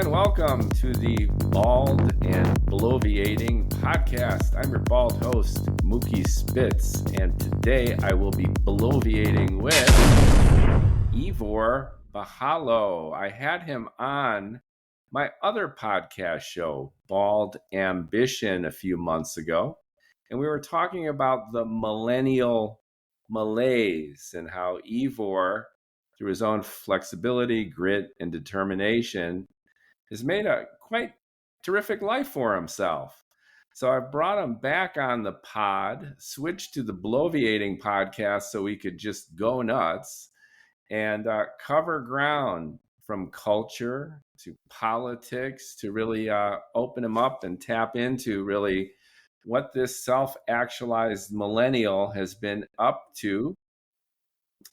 and welcome to the Bald and Bloviating podcast. I'm your bald host, Mookie Spitz, and today I will be bloviating with Ivor Bajalo. I had him on my other podcast show, Bald Ambition, a few months ago, and we were talking about the millennial malaise and how Ivor, through his own flexibility, grit, and determination, has made a quite terrific life for himself. So I brought him back on the pod, switched to the Bloviating podcast so we could just go nuts and cover ground from culture to politics to really open him up and tap into really what this self-actualized millennial has been up to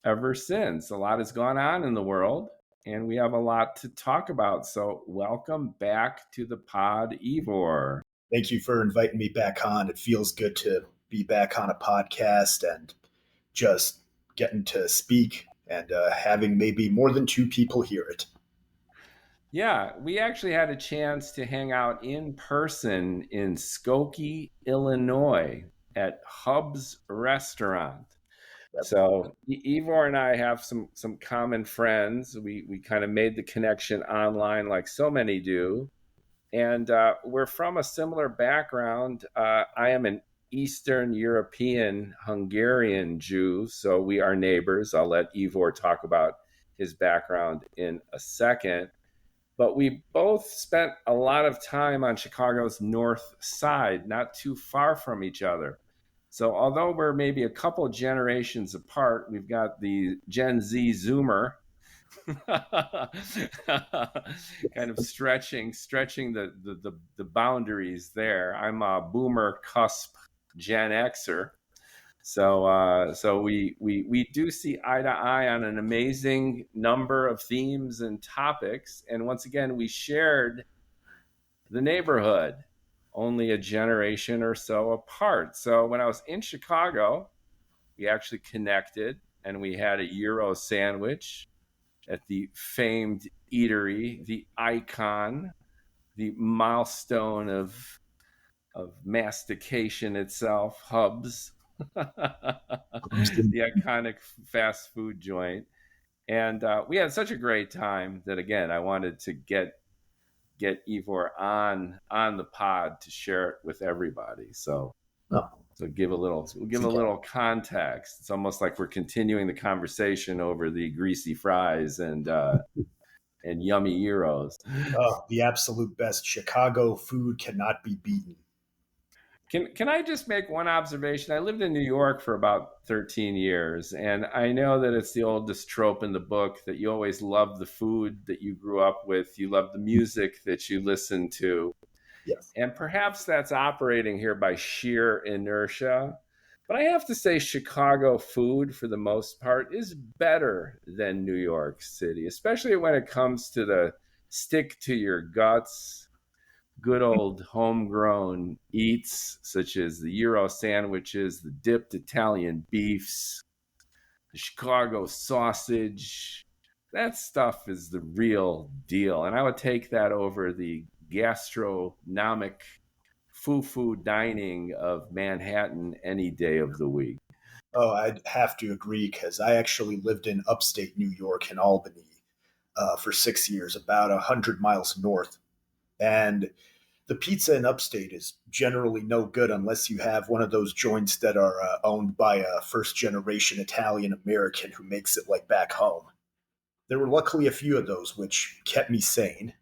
ever since. A lot has gone on in the world, and we have a lot to talk about. So welcome back to the pod, Ivor. Thank you for inviting me back on. It feels good to be back on a podcast and just getting to speak and having maybe more than two people hear it. Yeah, we actually had a chance to hang out in person in Skokie, Illinois at Hub's Restaurant. So Ivor and I have some common friends. We kind of made the connection online like so many do. And we're from a similar background. I am an Eastern European Hungarian Jew, so we are neighbors. I'll let Ivor talk about his background in a second. But we both spent a lot of time on Chicago's north side, not too far from each other. So although we're maybe a couple generations apart, we've got the Gen Z Zoomer kind of stretching the boundaries there. I'm a boomer cusp Gen Xer. So we do see eye to eye on an amazing number of themes and topics. And once again, we shared the neighborhood only a generation or so apart. So when I was in Chicago, we actually connected and we had a Euro sandwich at the famed eatery, the icon, the milestone of mastication itself, Hub's, the iconic fast food joint. And we had such a great time that, again, I wanted to get Ivor on the pod to share it with everybody. So give a little context. It's almost like we're continuing the conversation over the greasy fries and yummy gyros. Oh, the absolute best. Chicago food cannot be beaten. Can I just make one observation? I lived in New York for about 13 years, and I know that it's the oldest trope in the book that you always love the food that you grew up with. You love the music that you listen to. Yes. And perhaps that's operating here by sheer inertia. But I have to say Chicago food, for the most part, is better than New York City, especially when it comes to the stick to your guts, good old homegrown eats such as the Euro sandwiches, the dipped Italian beefs, the Chicago sausage. That stuff is the real deal. And I would take that over the gastronomic foo-foo dining of Manhattan any day of the week. Oh, I'd have to agree because I actually lived in upstate New York in Albany for 6 years, about 100 miles north. And the pizza in upstate is generally no good unless you have one of those joints that are owned by a first-generation Italian-American who makes it like back home. There were luckily a few of those, which kept me sane.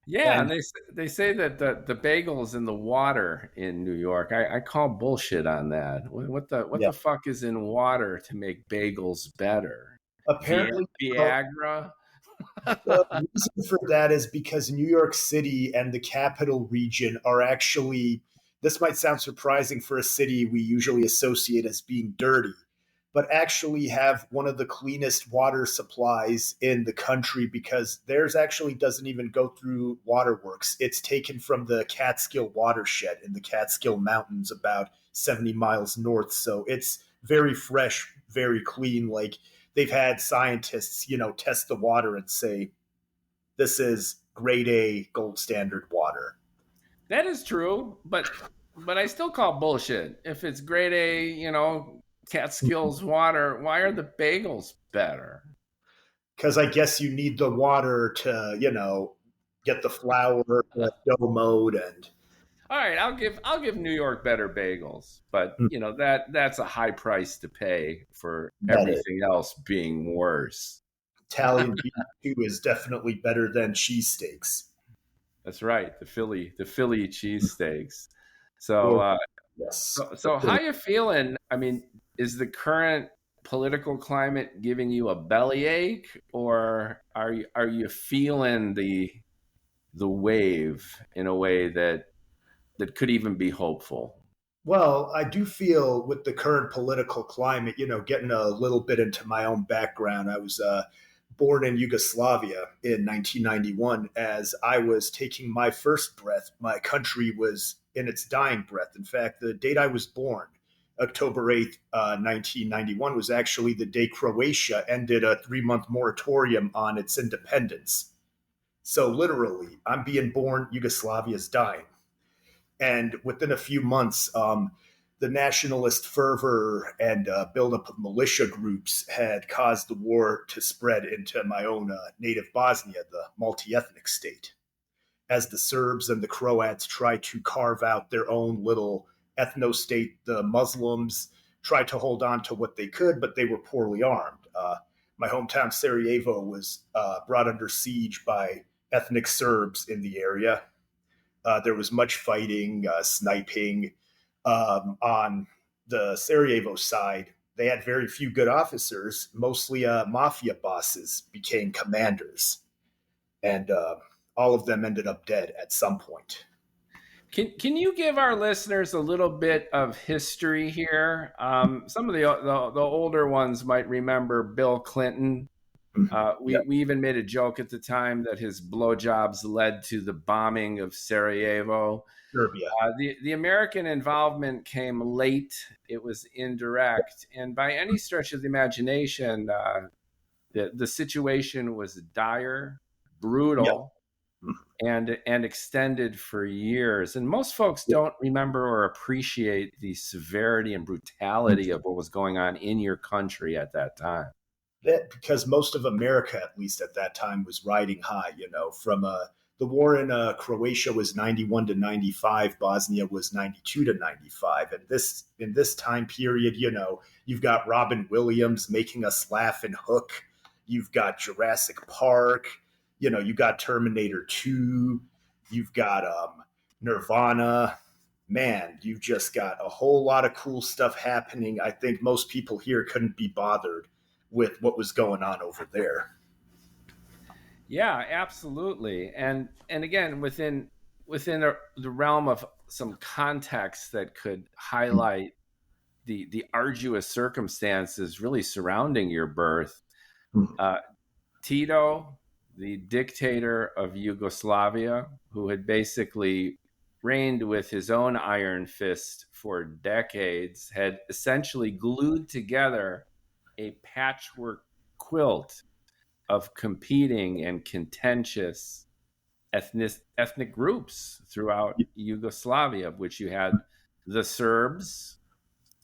Yeah, and they say that the bagels in the water in New York. I call bullshit on that. What the fuck is in water to make bagels better? Apparently, Viagra. The reason for that is because New York City and the capital region are actually, this might sound surprising for a city we usually associate as being dirty, but actually have one of the cleanest water supplies in the country because theirs actually doesn't even go through waterworks. It's taken from the Catskill watershed in the Catskill Mountains about 70 miles north. So it's very fresh, very clean. Like they've had scientists, test the water and say, this is grade A gold standard water. That is true, but I still call bullshit. If it's grade A, Catskills water, why are the bagels better? Because I guess you need the water to, get the flour, the dough mode, and All right, I'll give New York better bagels, but that's a high price to pay for that is. everything else being worse. Italian beef too is definitely better than cheesesteaks. That's right, the Philly cheesesteaks. So Or uh, yes, so the so how Philly. you feeling? I mean, is the current political climate giving you a bellyache, or are you feeling the wave in a way that could even be hopeful? Well, I do feel with the current political climate, getting a little bit into my own background, I was born in Yugoslavia in 1991. As I was taking my first breath, my country was in its dying breath. In fact, the date I was born, October 8th, 1991, was actually the day Croatia ended a 3-month moratorium on its independence. So literally, I'm being born, Yugoslavia's dying. And within a few months, the nationalist fervor and buildup of militia groups had caused the war to spread into my own native Bosnia, the multi ethnic state. As the Serbs and the Croats tried to carve out their own little ethno state, the Muslims tried to hold on to what they could, but they were poorly armed. My hometown, Sarajevo, was brought under siege by ethnic Serbs in the area. There was much fighting, sniping on the Sarajevo side. They had very few good officers. Mostly mafia bosses became commanders, and all of them ended up dead at some point. Can you give our listeners a little bit of history here? Some of the older ones might remember Bill Clinton. We Yeah, we even made a joke at the time that his blowjobs led to the bombing of Sarajevo. Serbia. The American involvement came late. It was indirect, and by any stretch of the imagination, the situation was dire, Yeah, brutal, and extended for years. And most folks yeah. don't remember or appreciate the severity and brutality of what was going on in your country at that time. That because most of America, at least at that time, was riding high. From the war in Croatia was 91 to 95, Bosnia was 92 to 95, and this in this time period, you've got Robin Williams making us laugh in Hook, you've got Jurassic Park, you got Terminator 2, you've got Nirvana. Man, you've just got a whole lot of cool stuff happening. I think most people here couldn't be bothered with what was going on over there. Yeah, absolutely. And again, within the realm of some context that could highlight the arduous circumstances really surrounding your birth, uh, Tito, the dictator of Yugoslavia, who had basically reigned with his own iron fist for decades, had essentially glued together a patchwork quilt of competing and contentious ethnic groups throughout Yugoslavia, of which you had the Serbs,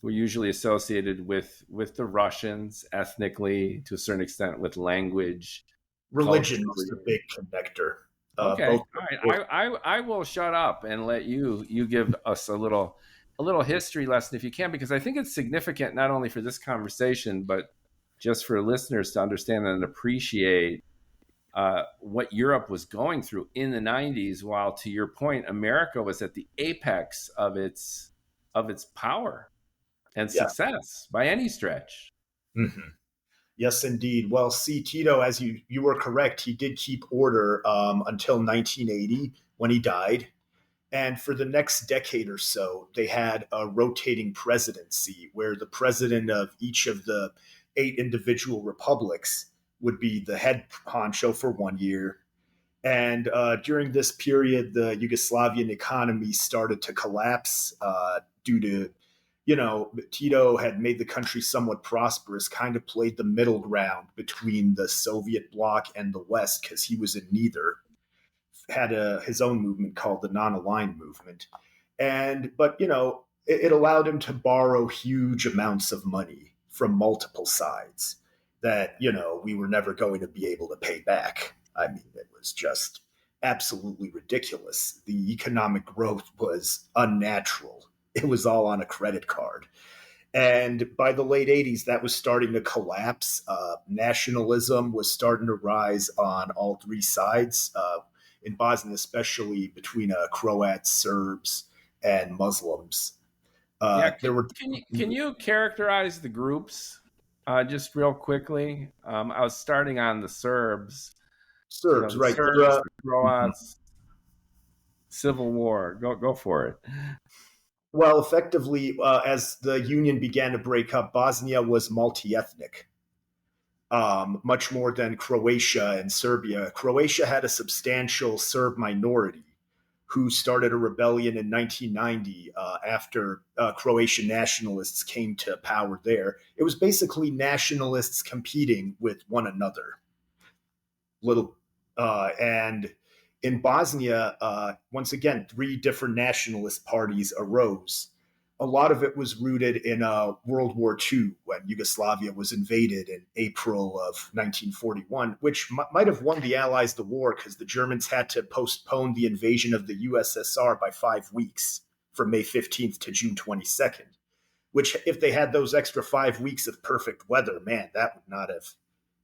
who were usually associated with the Russians ethnically, to a certain extent with language, Religion was the culturally. big connector. Okay, Both all were, right. I will shut up and let you give us a little history lesson if you can, because I think it's significant not only for this conversation but just for listeners to understand and appreciate what Europe was going through in the 90s, while, to your point, America was at the apex of its power and yeah. success by any stretch. Mhm. Yes, indeed. Well, see, Tito, as you were correct, he did keep order until 1980 when he died. And for the next decade or so, they had a rotating presidency where the president of each of the 8 individual republics would be the head honcho for 1 year. And during this period, the Yugoslavian economy started to collapse due to, Tito had made the country somewhat prosperous, kind of played the middle ground between the Soviet bloc and the West because he was in neither. had his own movement called the non-aligned movement, but it allowed him to borrow huge amounts of money from multiple sides that we were never going to be able to pay back. I mean, it was just absolutely ridiculous. The economic growth was unnatural. It was all on a credit card. And by the late 80s, that was starting to collapse. Nationalism was starting to rise on all three sides, in Bosnia, especially between Croats, Serbs, and Muslims. Yeah, There were can you characterize the groups just real quickly? I was starting on the Serbs. Serbs, The right? Serbs, the Croats, Civil War. Go for it. Well, effectively, as the Union began to break up, Bosnia was multi-ethnic, much more than Croatia and Serbia. Croatia had a substantial Serb minority who started a rebellion in 1990 after Croatian nationalists came to power there. It was basically nationalists competing with one another. And in Bosnia, once again, three different nationalist parties arose. A lot of it was rooted in World War II when Yugoslavia was invaded in April of 1941, which might have won the Allies the war because the Germans had to postpone the invasion of the USSR by 5 weeks from May 15th to June 22nd, which if they had those extra 5 weeks of perfect weather, man, that would not have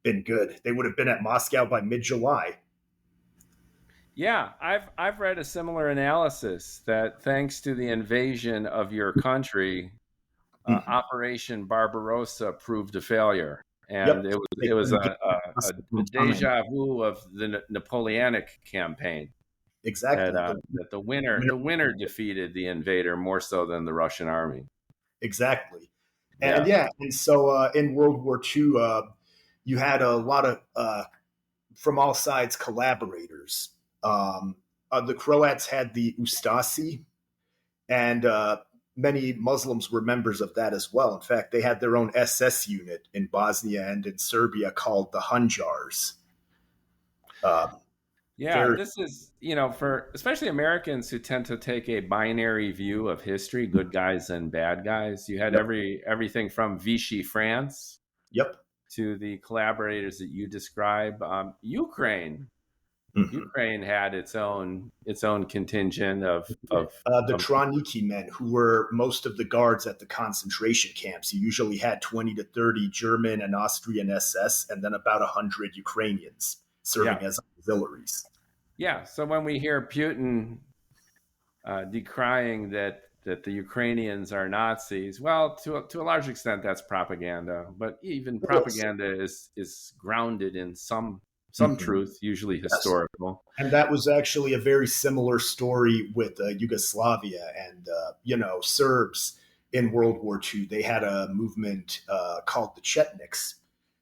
been good. They would have been at Moscow by mid-July. Yeah, I've read a similar analysis that thanks to the invasion of your country, Operation Barbarossa proved a failure, and Yep. it was a deja vu of the Napoleonic campaign. Exactly. That the winner defeated the invader more so than the Russian army. Exactly. And and so in World War II, you had a lot of from all sides collaborators. The Croats had the Ustasi, and many Muslims were members of that as well. In fact, they had their own SS unit in Bosnia and in Serbia called the Hunjars. This is, for especially Americans who tend to take a binary view of history, good guys and bad guys. You had everything from Vichy France Yep. to the collaborators that you describe. Ukraine had its own contingent of the Troniki men, who were most of the guards at the concentration camps. You usually had 20 to 30 German and Austrian SS, and then about 100 Ukrainians serving as auxiliaries. Yeah. So when we hear Putin decrying that the Ukrainians are Nazis, well, to a large extent, that's propaganda. But even propaganda is grounded in some truth, usually historical. And that was actually a very similar story with Yugoslavia and Serbs in World War II. They had a movement called the Chetniks,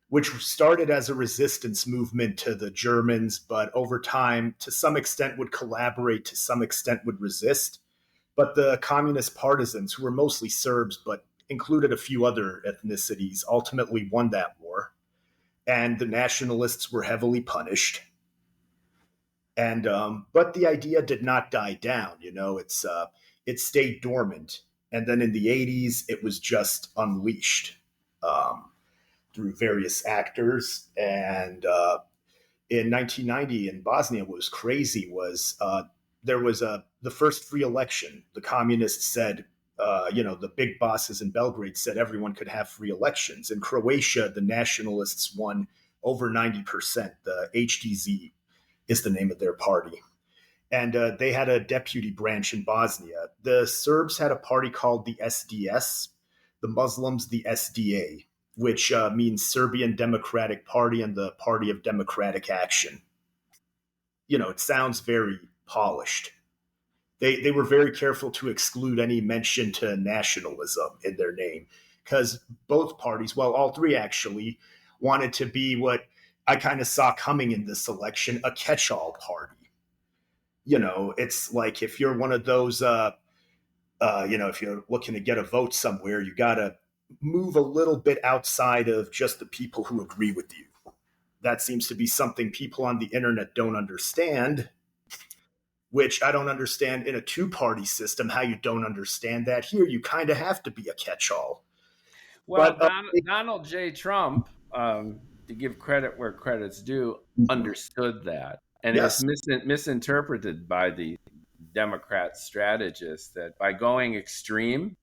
which started as a resistance movement to the Germans, but over time, to some extent, would collaborate, to some extent, would resist. But the communist partisans, who were mostly Serbs, but included a few other ethnicities, ultimately won that war. And the nationalists were heavily punished. And but the idea did not die down. It stayed dormant. And then in the 80s, it was just unleashed. Through various actors. And in 1990 in Bosnia, what was crazy was there was the first free election. The communists said, the big bosses in Belgrade said everyone could have free elections. In Croatia, the nationalists won over 90%. The HDZ is the name of their party. And they had a deputy branch in Bosnia. The Serbs had a party called the SDS, the Muslims, the SDA, which means Serbian Democratic Party and the Party of Democratic Action. It sounds very polished. They were very careful to exclude any mention to nationalism in their name because both parties, well, all three actually, wanted to be what I kind of saw coming in this election, a catch-all party. It's like if you're one of those, if you're looking to get a vote somewhere, you got to move a little bit outside of just the people who agree with you. That seems to be something people on the internet don't understand. which I don't understand in a two-party system how you don't understand that. Here, you kind of have to be a catch-all. Well, But Donald J. Trump, to give credit where credit's due, understood that. And it was yes, misinterpreted by the Democrat strategists that by going extreme,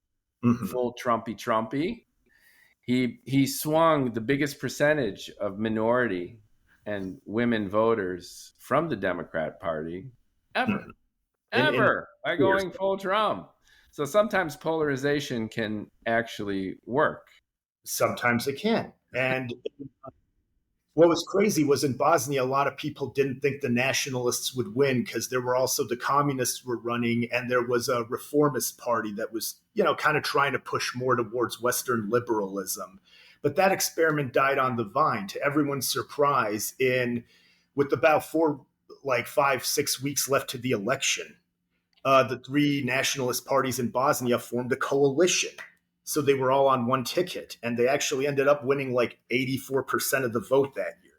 mm-hmm. full Trumpy, he swung the biggest percentage of minority and women voters from the Democrat Party ever, Mm-hmm. In by years, going full Trump. So sometimes polarization can actually work. sometimes it can. And what was crazy was in Bosnia, a lot of people didn't think the nationalists would win because there were also the communists were running, and there was a reformist party that was, kind of trying to push more towards Western liberalism. But that experiment died on the vine, to everyone's surprise. With about 5-6 weeks left to the election, the three nationalist parties in Bosnia formed a coalition. So they were all on one ticket, and they actually ended up winning like 84% of the vote that year.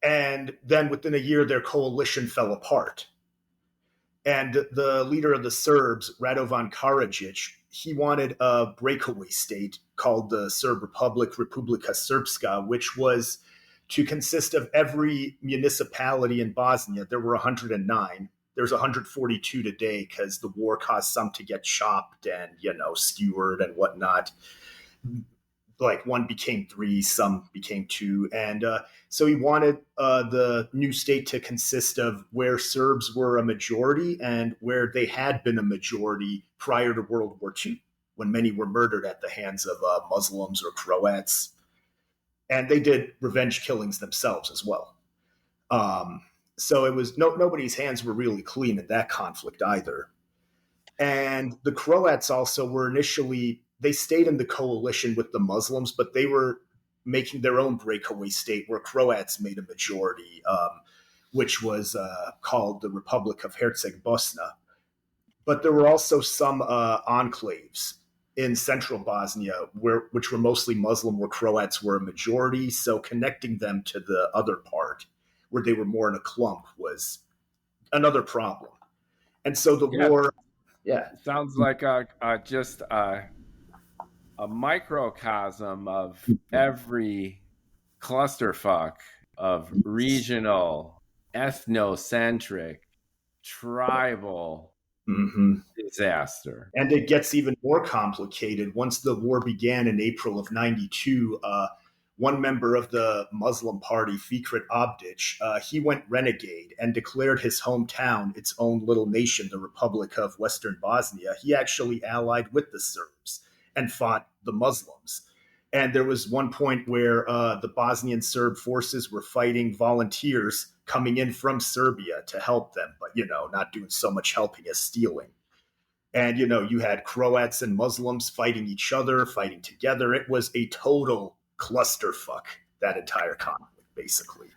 And then within a year, their coalition fell apart. And the leader of the Serbs, Radovan Karadzic, he wanted a breakaway state called the Serb Republic, Republika Srpska, which was to consist of every municipality in Bosnia. There were 109. There's 142 today because the war caused some to get chopped and, skewered and whatnot. Like one became three, some became two. And so he wanted the new state to consist of where Serbs were a majority and where they had been a majority prior to World War II, when many were murdered at the hands of Muslims or Croats. And they did revenge killings themselves as well. So it was nobody's hands were really clean in that conflict either. And the Croats also were initially, they stayed in the coalition with the Muslims, but they were making their own breakaway state where Croats made a majority, which was called the Republic of Herceg Bosna. But there were also some enclaves in central Bosnia, which were mostly Muslim, where Croats were a majority. So connecting them to the other part, where they were more in a clump, was another problem. And so the war, yeah, Sounds like just a microcosm of every clusterfuck of regional, ethnocentric, tribal mm-hmm. disaster. And it gets even more complicated. Once the war began in April of 92, one member of the Muslim party, Fikret Abdic, he went renegade and declared his hometown its own little nation, the Republic of Western Bosnia. He actually allied with the Serbs and fought the Muslims. And there was one point where the Bosnian Serb forces were fighting volunteers coming in from Serbia to help them, but, not doing so much helping as stealing. And, you had Croats and Muslims fighting each other, fighting together. It was a total clusterfuck, that entire conflict, basically.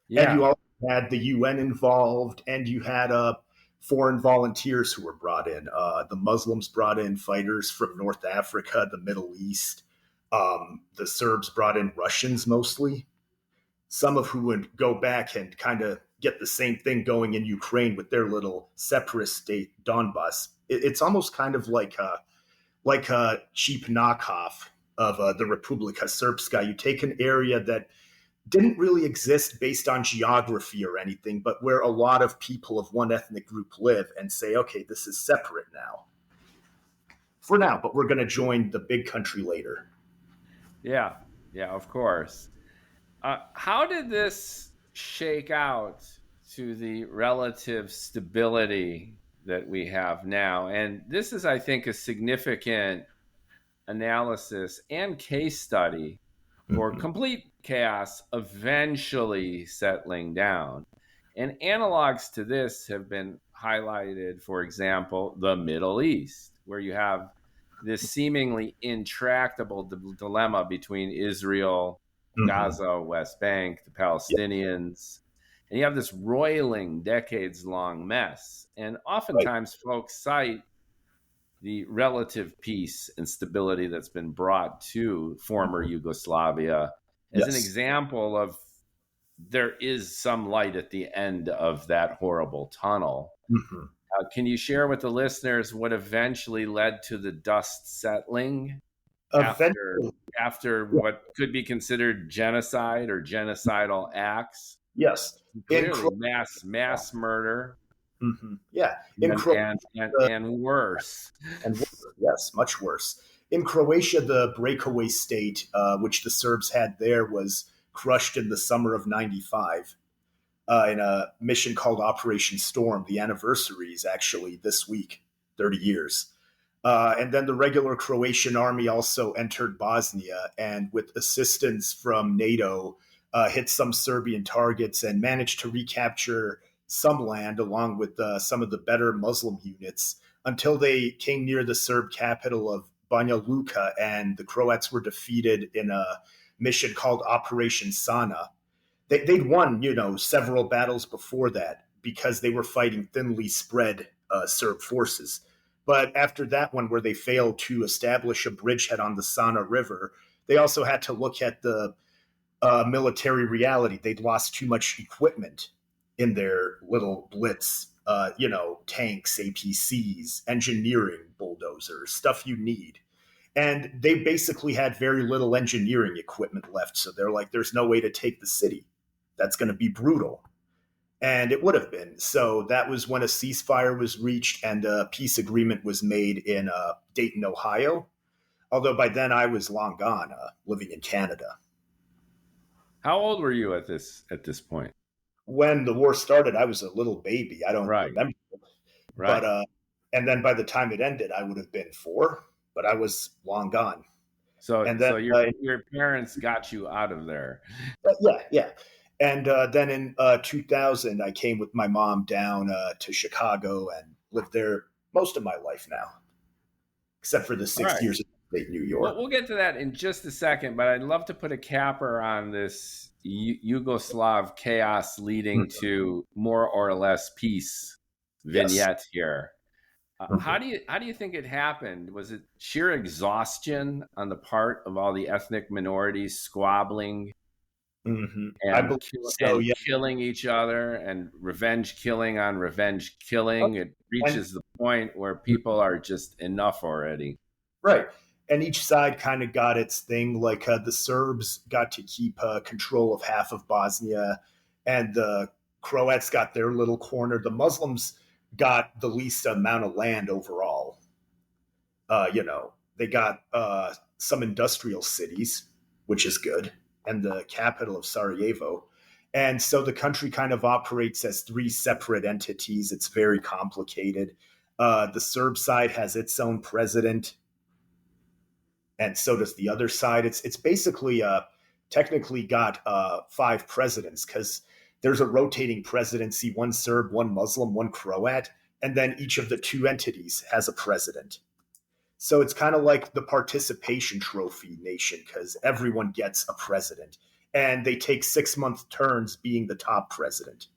Yeah. And you also had the UN involved, and you had foreign volunteers who were brought in. The Muslims brought in fighters from North Africa, the Middle East. The Serbs brought in Russians mostly, some of who would go back and kind of get the same thing going in Ukraine with their little separatist state, Donbass. It's almost kind of like a cheap knockoff of the Republika Srpska. You take an area that didn't really exist based on geography or anything, but where a lot of people of one ethnic group live, and say, okay, this is separate now. For now, but we're going to join the big country later. Yeah, of course. How did this shake out to the relative stability that we have now? And this is, I think, a significant analysis and case study for complete chaos eventually settling down. And analogs to this have been highlighted, for example, the Middle East, where you have this seemingly intractable dilemma between Israel, Gaza, West Bank, the Palestinians, and you have this roiling, decades-long mess. And oftentimes folks cite the relative peace and stability that's been brought to former Yugoslavia as an example of there is some light at the end of that horrible tunnel. Mm-hmm. Can you share with the listeners what eventually led to the dust settling after Eventually, after yeah, what could be considered genocide or genocidal acts? yes, in Clearly, mass murder yeah, in and Croatia, and worse. and worse, yes, much worse. In Croatia, the breakaway state, which the Serbs had there, was crushed in the summer of '95 in a mission called Operation Storm. The anniversary is actually this week, 30 years. And then the regular Croatian army also entered Bosnia and, with assistance from NATO, hit some Serbian targets and managed to recapture some land along with some of the better Muslim units until they came near the Serb capital of Banja Luka, and the Croats were defeated in a mission called Operation Sana. They'd won, several battles before that because they were fighting thinly spread Serb forces. But after that one, where they failed to establish a bridgehead on the Sana River, they also had to look at the military reality. They'd lost too much equipment in their little blitz, tanks, APCs, engineering bulldozers, stuff you need. And they basically had very little engineering equipment left. So they're like, there's no way to take the city. That's going to be brutal. And it would have been. So that was when a ceasefire was reached and a peace agreement was made in Dayton, Ohio. Although by then I was long gone, living in Canada. How old were you at this point? When the war started, I was a little baby. I don't Right, remember. right. But and then by the time it ended, I would have been 4, but I was long gone. So And then your parents got you out of there. yeah. And then in 2000, I came with my mom down to Chicago and lived there most of my life now, except for the All 6 years in New York. We'll get to that in just a second, but I'd love to put a capper on this Yugoslav chaos leading to more or less peace vignette here. How do you think it happened? Was it sheer exhaustion on the part of all the ethnic minorities squabbling I believe so, yeah. killing each other and revenge killing on revenge killing? It reaches the point where people are just enough already. Right. And each side kind of got its thing. Like the Serbs got to keep control of half of Bosnia, and the Croats got their little corner. The Muslims got the least amount of land overall. They got some industrial cities, which is good, and the capital of Sarajevo. And so the country kind of operates as 3 separate entities. It's very complicated. The Serb side has its own president, and so does the other side. It's basically technically got 5 presidents because there's a rotating presidency: 1 Serb, 1 Muslim, 1 Croat, and then each of the 2 entities has a president. So it's kind of like the participation trophy nation because everyone gets a president, and they take 6-month turns being the top president.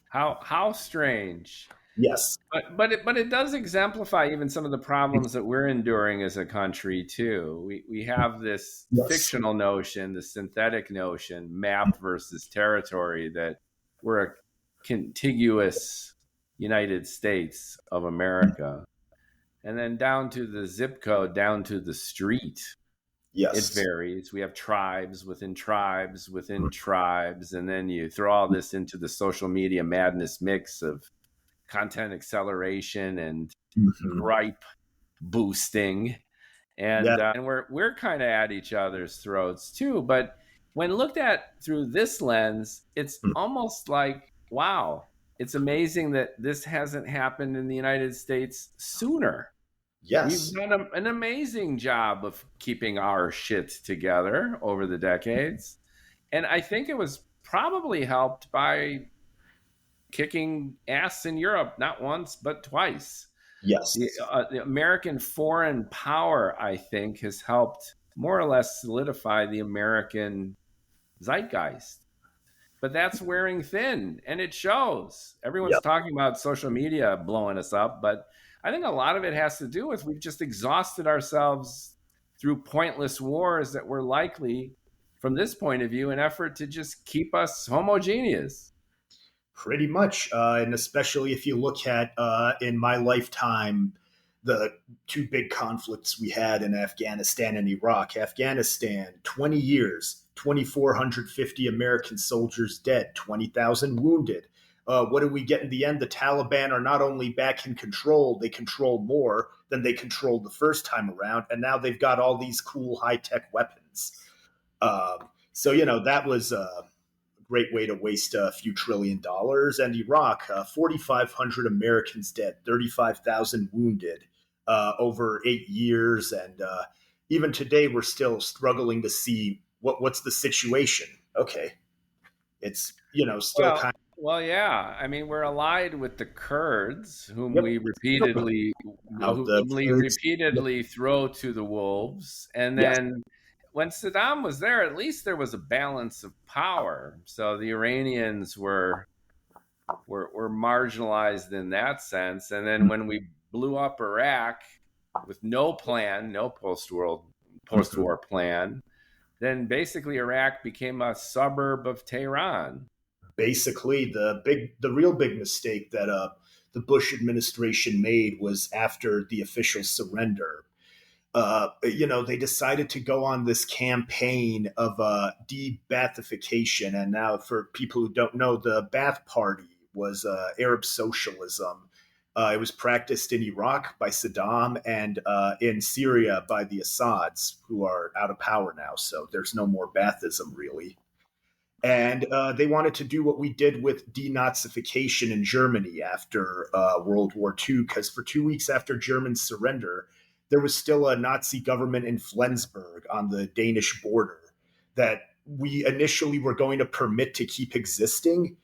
How strange. Yes. But it does exemplify even some of the problems that we're enduring as a country too. We have this fictional notion, the synthetic notion, map versus territory, that we're a contiguous United States of America. And then down to the zip code, down to the street. Yes. It varies. We have tribes within tribes within tribes. And then you throw all this into the social media madness mix of content acceleration and gripe boosting, and we're kind of at each other's throats too. But when looked at through this lens, it's almost like, wow, it's amazing that this hasn't happened in the United States sooner. Yes, we've done an amazing job of keeping our shit together over the decades, and I think it was probably helped by kicking ass in Europe, not once, but twice. Yes. The American foreign power, I think, has helped more or less solidify the American zeitgeist. But that's wearing thin, and it shows. Everyone's talking about social media blowing us up, but I think a lot of it has to do with we've just exhausted ourselves through pointless wars that we're likely from this point of view, an effort to just keep us homogeneous. Pretty much. And especially if you look at in my lifetime, the two big conflicts we had in Afghanistan and Iraq. Afghanistan, 20 years, 2,450 American soldiers dead, 20,000 wounded. What do we get in the end? The Taliban are not only back in control, they control more than they controlled the first time around. And now they've got all these cool high tech weapons. So, that was great way to waste a few $1 trillion. And Iraq, 4,500 Americans dead, 35,000 wounded over 8 years. And even today, we're still struggling to see what's the situation. Okay. It's, still kind of. Well, yeah. I mean, we're allied with the Kurds, whom Yep. we repeatedly throw to the wolves. And then when Saddam was there, at least there was a balance of power. So the Iranians were marginalized in that sense. And then when we blew up Iraq with no plan, no post-war plan, then basically Iraq became a suburb of Tehran. Basically, the real big mistake that the Bush administration made was after the official surrender. They decided to go on this campaign of de-Baathification. And now, for people who don't know, the Ba'ath Party was Arab socialism. It was practiced in Iraq by Saddam and in Syria by the Assads, who are out of power now. So there's no more Baathism, really. And they wanted to do what we did with denazification in Germany after World War II, because for 2 weeks after German surrender, there was still a Nazi government in Flensburg on the Danish border that we initially were going to permit to keep existing.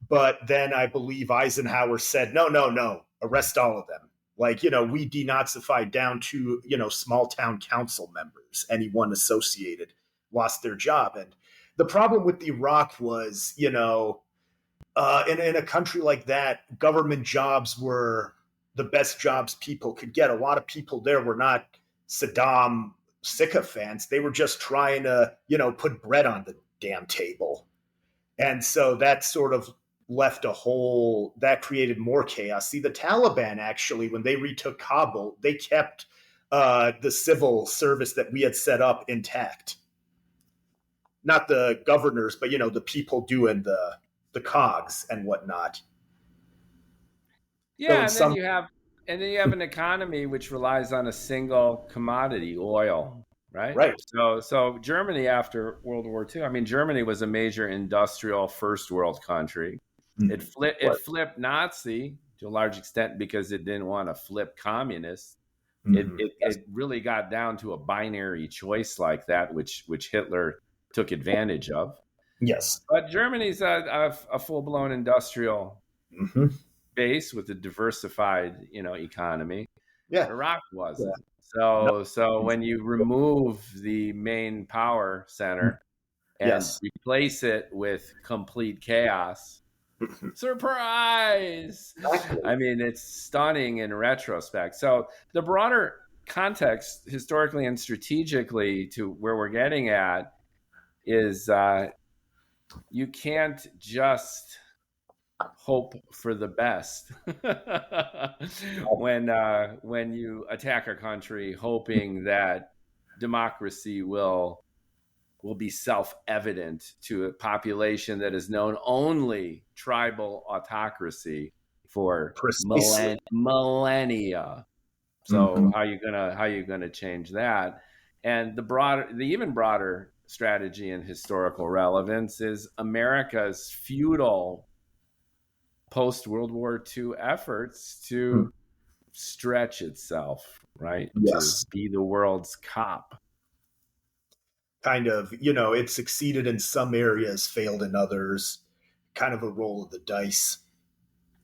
But then I believe Eisenhower said, no, arrest all of them. Like, we denazified down to, small town council members. Anyone associated lost their job. And the problem with Iraq was, in a country like that, government jobs were the best jobs people could get. A lot of people there were not Saddam sycophants. They were just trying to, put bread on the damn table. And so that sort of left that created more chaos. See, the Taliban, actually, when they retook Kabul, they kept the civil service that we had set up intact. Not the governors, but, the people doing the cogs and whatnot. Yeah, and then you have an economy which relies on a single commodity, oil, right? Right. So Germany after World War II, I mean, Germany was a major industrial first world country. Mm-hmm. It flipped Nazi to a large extent because it didn't want to flip communist. Mm-hmm. It really got down to a binary choice like that, which Hitler took advantage of. Yes. But Germany's a full-blown industrial mm-hmm. base with a diversified, economy. Yeah. Iraq wasn't. Yeah. So when you remove the main power center and replace it with complete chaos, surprise! Exactly. I mean, it's stunning in retrospect. So the broader context, historically and strategically, to where we're getting at is you can't just hope for the best when you attack a country hoping that democracy will be self-evident to a population that has known only tribal autocracy for millennia. So how you gonna change that? And the even broader strategy and historical relevance is America's futile post-World War II efforts to stretch itself, right? Yes. To be the world's cop. Kind of, it succeeded in some areas, failed in others, kind of a roll of the dice.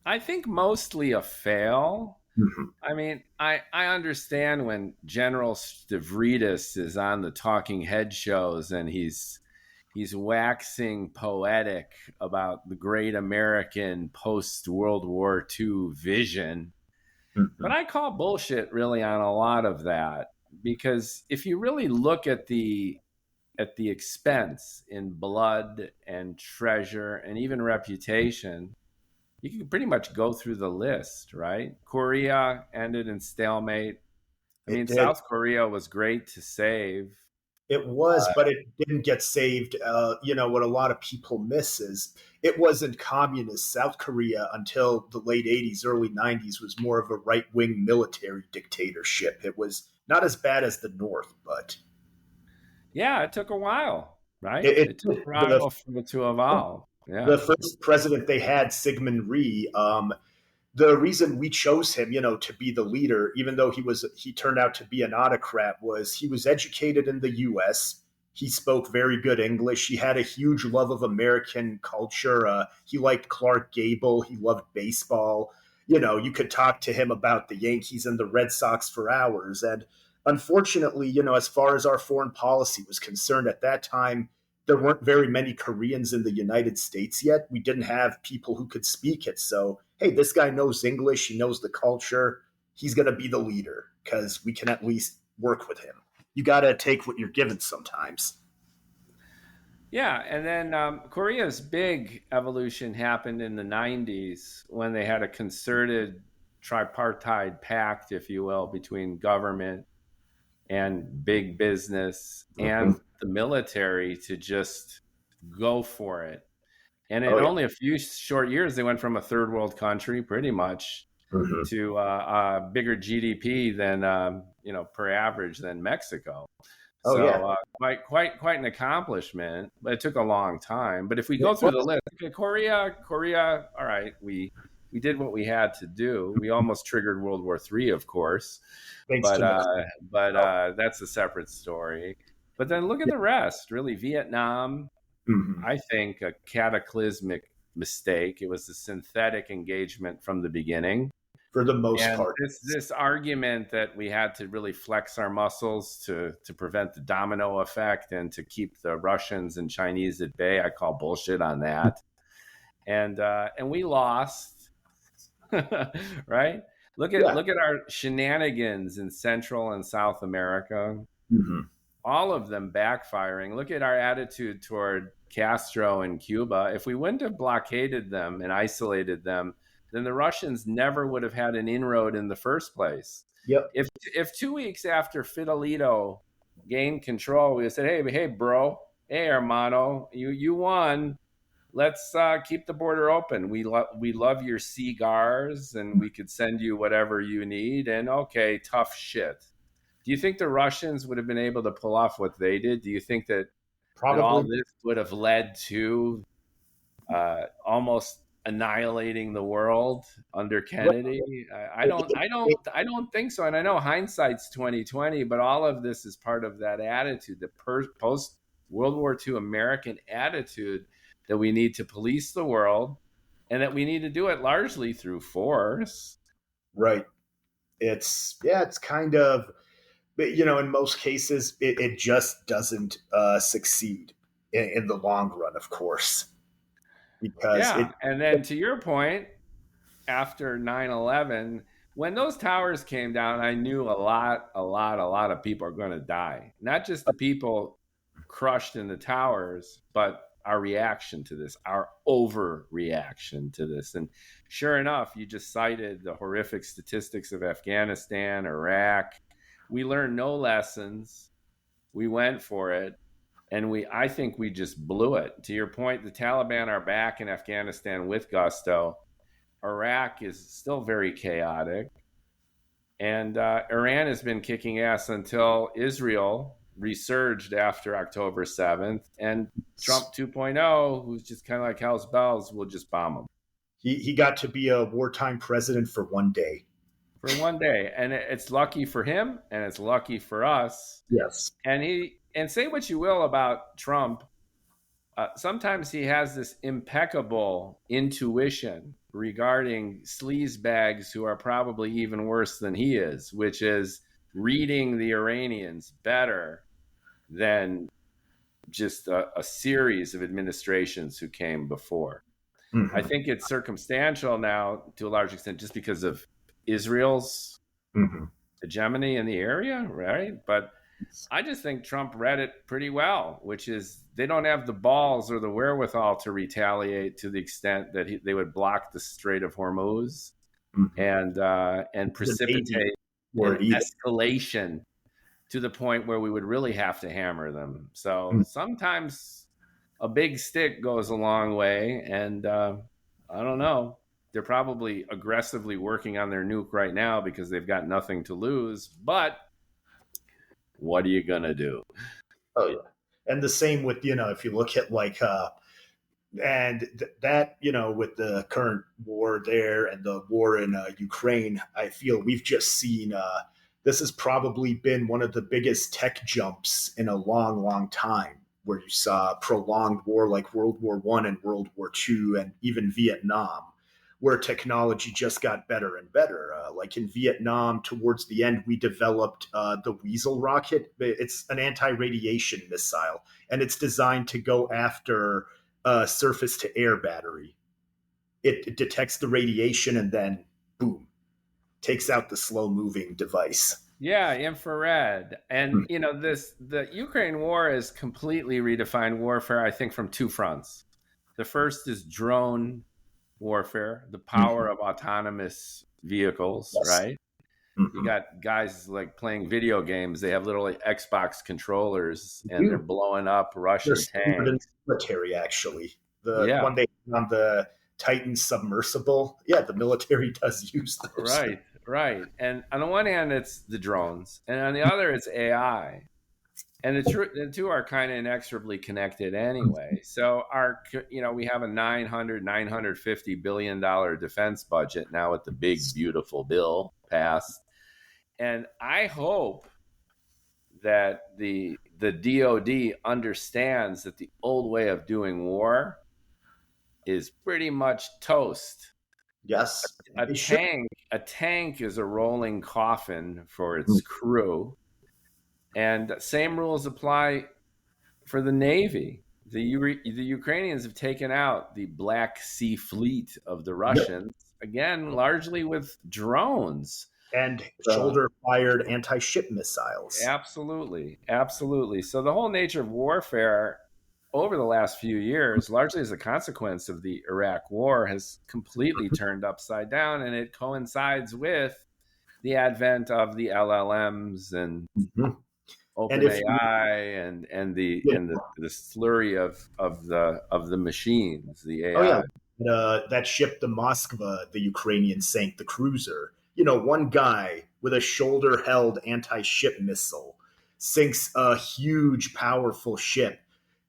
I think mostly a fail. Mm-hmm. I mean, I understand when General Stavridis is on the talking head shows and he's waxing poetic about the great American post-World War II vision. Mm-hmm. But I call bullshit really on a lot of that, because if you really look at the at the expense in blood and treasure and even reputation, you can pretty much go through the list, right? Korea ended in stalemate. I It mean, did. South Korea was great to save. It was, but it didn't get saved. What a lot of people miss is it wasn't communist South Korea until the late 80s, early 90s was more of a right wing military dictatorship. It was not as bad as the North, but Yeah, it took a while, right? it, It took a the while for it to evolve. the Yeah. first president they had, Sigmund Rhee, the reason we chose him, to be the leader, even though he turned out to be an autocrat, was he was educated in the U.S. He spoke very good English. He had a huge love of American culture. He liked Clark Gable. He loved baseball. You could talk to him about the Yankees and the Red Sox for hours. And unfortunately, as far as our foreign policy was concerned at that time, there weren't very many Koreans in the United States yet. We didn't have people who could speak it. So, hey, this guy knows English. He knows the culture. He's going to be the leader because we can at least work with him. You got to take what you're given sometimes. Yeah. And then Korea's big evolution happened in the 90s when they had a concerted tripartite pact, if you will, between government and big business Mm-hmm. and the military to just go for it. And in Oh, yeah. only a few short years, they went from a third world country pretty much Mm-hmm. to a bigger GDP than, per average than Mexico. Oh, yeah. So quite an accomplishment, but it took a long time. But if we go It through the was. list, okay, Korea, all right, we did what we had to do. We almost triggered World War III, of course, Thanks but to Nicole. that's a separate story. But then look at the rest. Really, Vietnam, Mm-hmm. I think a cataclysmic mistake. It was a synthetic engagement from the beginning. For the most And part. this argument that we had to really flex our muscles to prevent the domino effect and to keep the Russians and Chinese at bay, I call bullshit on that. And we lost, right? Look at our shenanigans in Central and South America. Mm-hmm. All of them backfiring. Look at our attitude toward Castro in Cuba. If we wouldn't have blockaded them and isolated them, then the Russians never would have had an inroad in the first place. Yep. If 2 weeks after Fidelito gained control, we said, hey, bro, hey, hermano, you won. Let's keep the border open. We love your cigars, and we could send you whatever you need. And okay, tough shit. Do you think the Russians would have been able to pull off what they did? Do you think that all Probably. this would have led to almost annihilating the world under Kennedy? I don't think so. And I know hindsight's 2020, but all of this is part of that attitude, the post World War II American attitude that we need to police the world and that we need to do it largely through force. Right. It's kind of, but in most cases, it just doesn't succeed in the long run, of course, because Yeah. And then to your point, after 9/11, when those towers came down, I knew a lot of people are going to die. Not just the people crushed in the towers, but our reaction to this, our overreaction to this. And sure enough, you just cited the horrific statistics of Afghanistan, Iraq. We learned no lessons. We went for it. And I think we just blew it. To your point, the Taliban are back in Afghanistan with gusto. Iraq is still very chaotic. And Iran has been kicking ass until Israel resurged after October 7th. And Trump 2.0, who's just kind of like house bells, will just bomb them. He got to be a wartime president for one day. For one day. And it's lucky for him, and it's lucky for us. Yes. And say what you will about Trump, sometimes he has this impeccable intuition regarding sleazebags who are probably even worse than he is, which is reading the Iranians better than just a series of administrations who came before. Mm-hmm. I think it's circumstantial now to a large extent just because of Israel's hegemony in the area, right? But I just think Trump read it pretty well, which is they don't have the balls or the wherewithal to retaliate to the extent that they would block the Strait of Hormuz Mhm. and The Navy precipitate for an it either. escalation to the point where we would really have to hammer them. So Mm. sometimes a big stick goes a long way, and I don't know. They're probably aggressively working on their nuke right now because they've got nothing to lose. But what are you gonna do? Oh yeah, and the same with if you look at that with the current war there and the war in Ukraine, I feel we've just seen this has probably been one of the biggest tech jumps in a long, long time, where you saw prolonged war like World War I and World War II and even Vietnam, where technology just got better and better. Like in Vietnam, towards the end, we developed the Weasel rocket. It's an anti-radiation missile, and it's designed to go after surface to air battery. It detects the radiation and then boom, takes out the slow moving device. Yeah, infrared. And Mm. the Ukraine war has completely redefined warfare, I think, from two fronts. The first is drone warfare, the Mhm. power of autonomous vehicles, Yes. right? You Mm-hmm. got guys like playing video games. They have little like, Xbox controllers and they're You, blowing up they're Russian standard in tanks. the military, actually. The Yeah, one they on the Titan submersible, yeah, the military does use those. right, right. And on the one hand, it's the drones, and on the other, it's AI. And the two are kind of inexorably connected anyway. So we have a 950 billion dollar defense budget now with the big beautiful bill passed, and I hope that the DoD understands that the old way of doing war is pretty much toast. Yes, A they should. tank is a rolling coffin for Mm. its crew, and same rules apply for the Navy. The Ukrainians have taken out the Black Sea Fleet of the Yep. Russians, again, largely with drones. And So, shoulder fired anti ship missiles. absolutely. Absolutely. So, the whole nature of warfare over the last few years, largely as a consequence of the Iraq war, has completely turned upside down. And it coincides with the advent of the LLMs and Mhm. And if you, OpenAI yeah, and the slurry of the machines, the oh yeah, AI. that ship, the Moskva, the Ukrainians sank the cruiser. One guy with a shoulder held anti ship missile sinks a huge, powerful ship.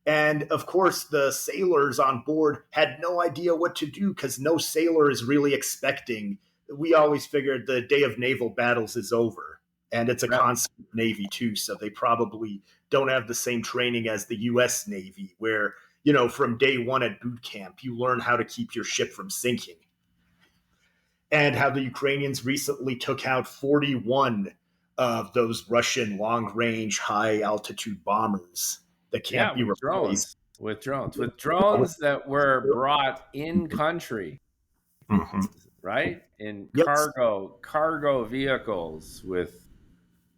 And of course, the sailors on board had no idea what to do because no sailor is really expecting. We always figured the day of naval battles is over. And it's a Right. constant Navy, too. So they probably don't have the same training as the US Navy, where, from day one at boot camp, you learn how to keep your ship from sinking. And how the Ukrainians recently took out 41 of those Russian long range, high altitude bombers that Yeah, can't be replaced. with drones that were brought in country, Mhm. right? In Yes. cargo vehicles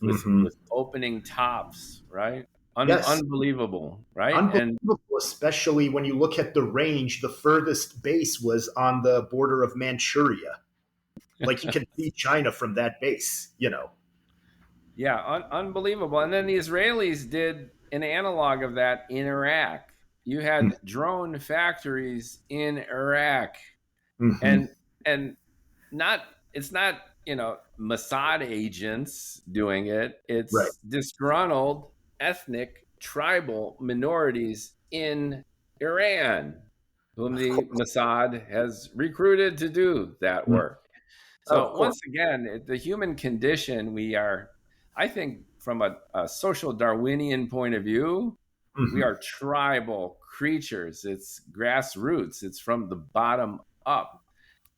Hmm. with opening tops, right? Yes. Unbelievable, right? And Unbelievable, especially when you look at the range. The furthest base was on the border of Manchuria. Like you can see China from that base. yeah, unbelievable. And then the Israelis did an analog of that in Iraq. You had drone factories in Iraq, Mm-hmm. and and not it's not Mossad agents doing it. Right. It's disgruntled ethnic tribal minorities in Iran, whom Of the course. Mossad has recruited to do that Mm. work. Of So course. once again, the human condition, we are, I think, from a social Darwinian point of view, we Hmm. are tribal creatures. It's grassroots. It's from the bottom up.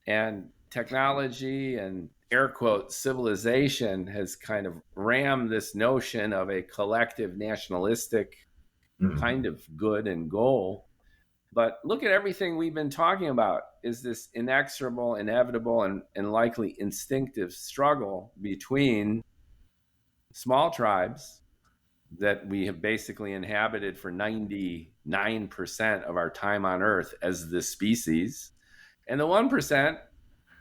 And technology and air quote civilization has kind of rammed this notion of a collective nationalistic Hmm. kind of good and goal. But look at everything we've been talking about is this inexorable, inevitable, and likely instinctive struggle between small tribes that we have basically inhabited for 99% of our time on Earth as this species. And the 1%,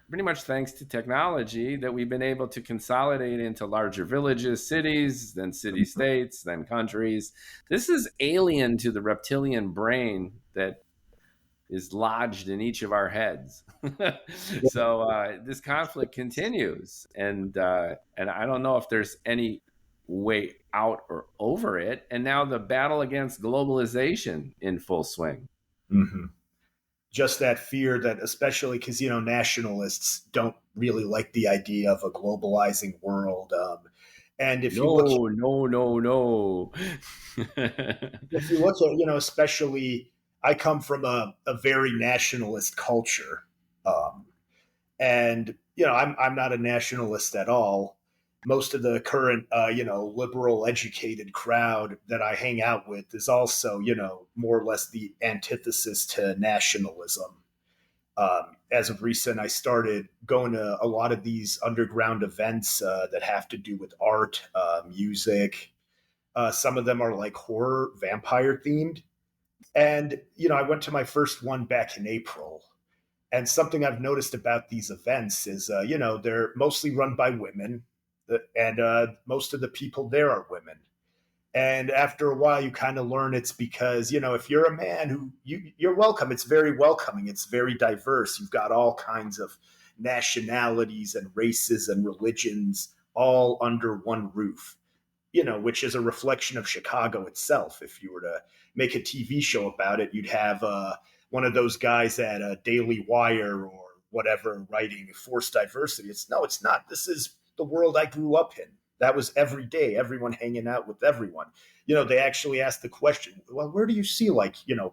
pretty much thanks to technology, that we've been able to consolidate into larger villages, cities, then city states, then countries. This is alien to the reptilian brain that is lodged in each of our heads. So this conflict continues, and I don't know if there's any way out or over it. And now the battle against globalization in full swing. Mm-hmm. Just that fear that, especially because, nationalists don't really like the idea of a globalizing world. And if you look, No. if you look at, especially, I come from a very nationalist culture. Um, and, I'm not a nationalist at all. Most of the current, liberal educated crowd that I hang out with is also, more or less the antithesis to nationalism. As of recent, I started going to a lot of these underground events that have to do with art, music. Some of them are like horror, vampire themed. And, I went to my first one back in April. And something I've noticed about these events is, they're mostly run by women, and most of the people there are women. And after a while, you kind of learn it's because, if you're a man you're welcome, it's very welcoming, it's very diverse. You've got all kinds of nationalities and races and religions all under one roof, which is a reflection of Chicago itself. If you were to make a TV show about it, you'd have one of those guys at a Daily Wire or whatever writing forced diversity. It's not. This is the world I grew up in. That was every day, everyone hanging out with everyone. They actually asked the question, well, where do you see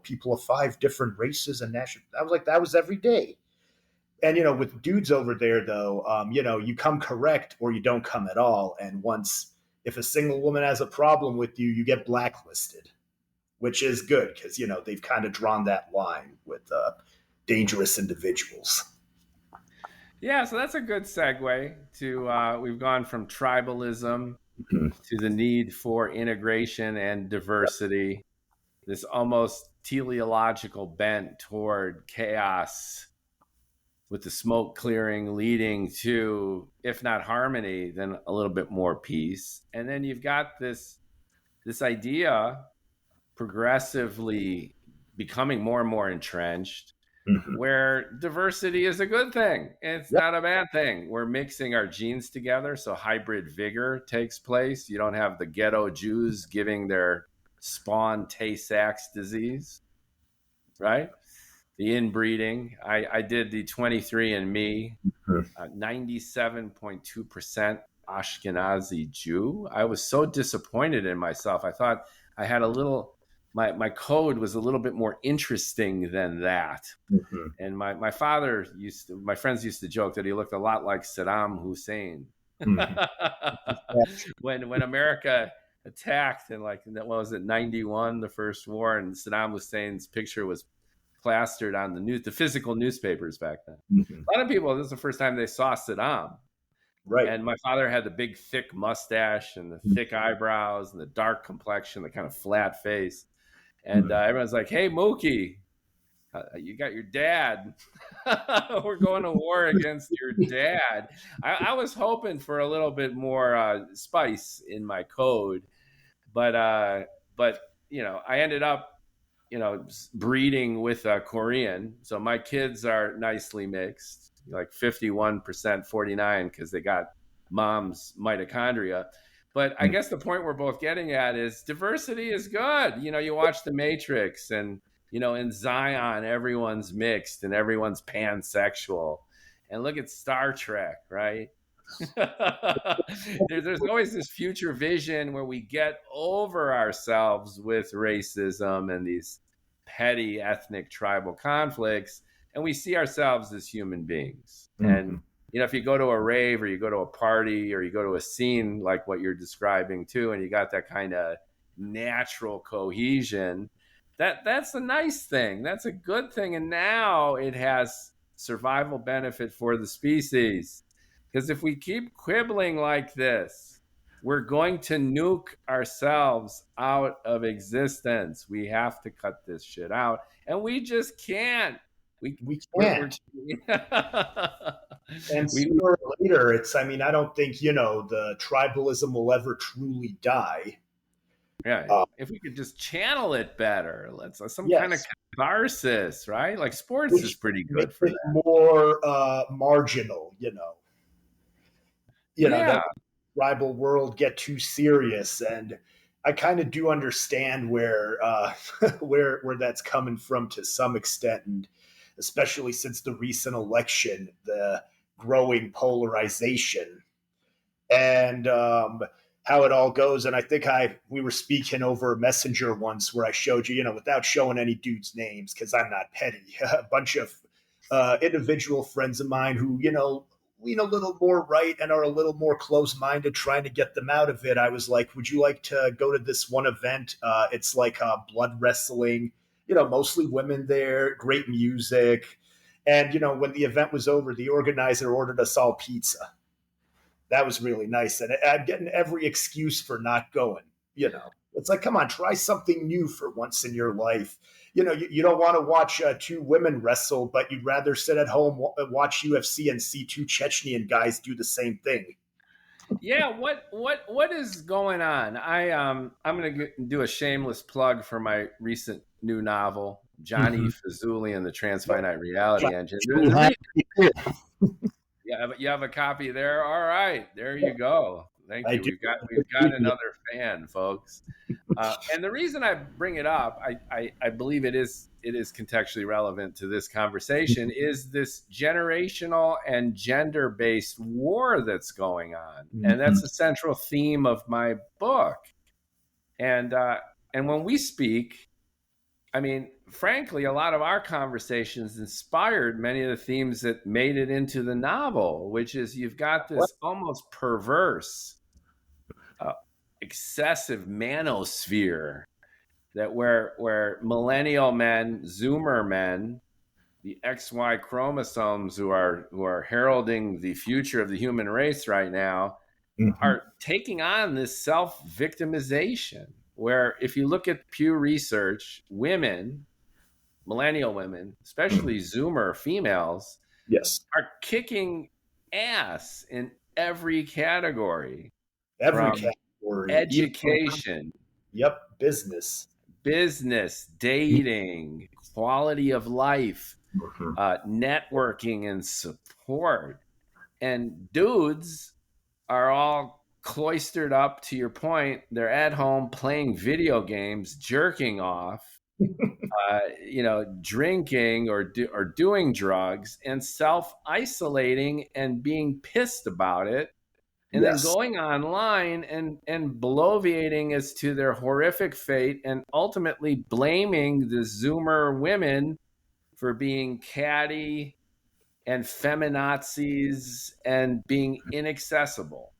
people of 5 different races and national? I was like, that was every day. And, with dudes over there, though, you come correct or you don't come at all. And if a single woman has a problem with you, you get blacklisted, which is good because, they've kind of drawn that line with dangerous individuals. Yeah, so that's a good segue to we've gone from tribalism to the need for integration and diversity, this almost teleological bent toward chaos with the smoke clearing leading to, if not harmony, then a little bit more peace. And then you've got this idea progressively becoming more and more entrenched, where diversity is a good thing. It's not a bad thing. We're mixing our genes together, so hybrid vigor takes place. You don't have the ghetto Jews giving their spawn Tay-Sachs disease, right? The inbreeding. I did the 23andMe, 97.2% Ashkenazi Jew. I was so disappointed in myself. I thought I had my code was a little bit more interesting than that. And my friends used to joke that he looked a lot like Saddam Hussein. When America attacked in what was it, 91, the first war, and Saddam Hussein's picture was plastered on the physical newspapers back then. A lot of people, this is the first time they saw Saddam. Right. And my father had the big thick mustache and the thick eyebrows and the dark complexion, the kind of flat face. And everyone's like, hey, Mookie, you got your dad. We're going to war against your dad. I was hoping for a little bit more spice in my code. But I ended up, breeding with a Korean. So my kids are nicely mixed, like 51%, 49, because they got mom's mitochondria. But I guess the point we're both getting at is diversity is good. You watch The Matrix and, in Zion, everyone's mixed and everyone's pansexual. And look at Star Trek, right? There's always this future vision where we get over ourselves with racism and these petty ethnic tribal conflicts, and we see ourselves as human beings. And if you go to a rave or you go to a party or you go to a scene like what you're describing too, and you got that kind of natural cohesion, that's a nice thing. That's a good thing. And now it has survival benefit for the species. Because if we keep quibbling like this, We're going to nuke ourselves out of existence. We have to cut this shit out, and we just can't. We We're can't. And we sooner or later, I mean, I don't think, the tribalism will ever truly die. yeah. If we could just channel it better, let's some kind of Yes, catharsis, right? Like sports is which pretty makes good for it that. more marginal, Yeah, Don't tribal world get too serious. And I kind of do understand where where that's coming from to some extent, and especially since the recent election, the growing polarization and how it all goes. And I think we were speaking over Messenger once where I showed you, without showing any dudes' names because I'm not petty, a bunch of individual friends of mine who lean a little more right and are a little more close-minded, trying to get them out of it. I was like, would you like to go to this one event? It's like blood wrestling, mostly women there, great music. And when the event was over, the organizer ordered us all pizza. That was really nice. And I'm getting every excuse for not going. It's like, come on, try something new for once in your life. You don't want to watch two women wrestle, but you'd rather sit at home, watch UFC, and see two Chechnyan guys do the same thing. yeah. What is going on? I'm gonna do a shameless plug for my recent new novel, Johnny Fazuli and the Transfinite Reality Engine. You have a copy there. All right, there you go. Thank I you. do. We've got another fan, folks. And the reason I bring it up, I believe it is contextually relevant to this conversation, is this generational and gender based war that's going on, and that's the central theme of my book. And when we speak, I mean, frankly, a lot of our conversations inspired many of the themes that made it into the novel, which is you've got this almost perverse, uh, excessive manosphere that where millennial men, Zoomer men, the XY chromosomes who are heralding the future of the human race right now, are taking on this self-victimization. Where if you look at Pew Research, women, millennial women, especially Zoomer females, Yes. are kicking ass in every category, Every from category. education, Yep. business, dating, quality of life, networking, and support. And dudes are all cloistered up, to your point. They're at home playing video games, jerking off, drinking or doing drugs, and self-isolating and being pissed about it, and then Yes. going online and bloviating as to their horrific fate, and ultimately blaming the Zoomer women for being catty and feminazis and being inaccessible.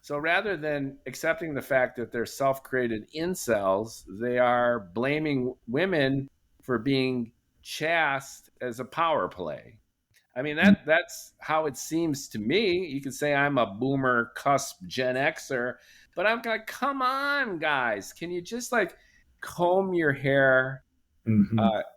So rather than accepting the fact that they're self-created incels, they are blaming women for being chaste as a power play. I mean, that's how it seems to me. You could say I'm a boomer cusp Gen Xer, but I'm like, come on, guys. Can you just like comb your hair,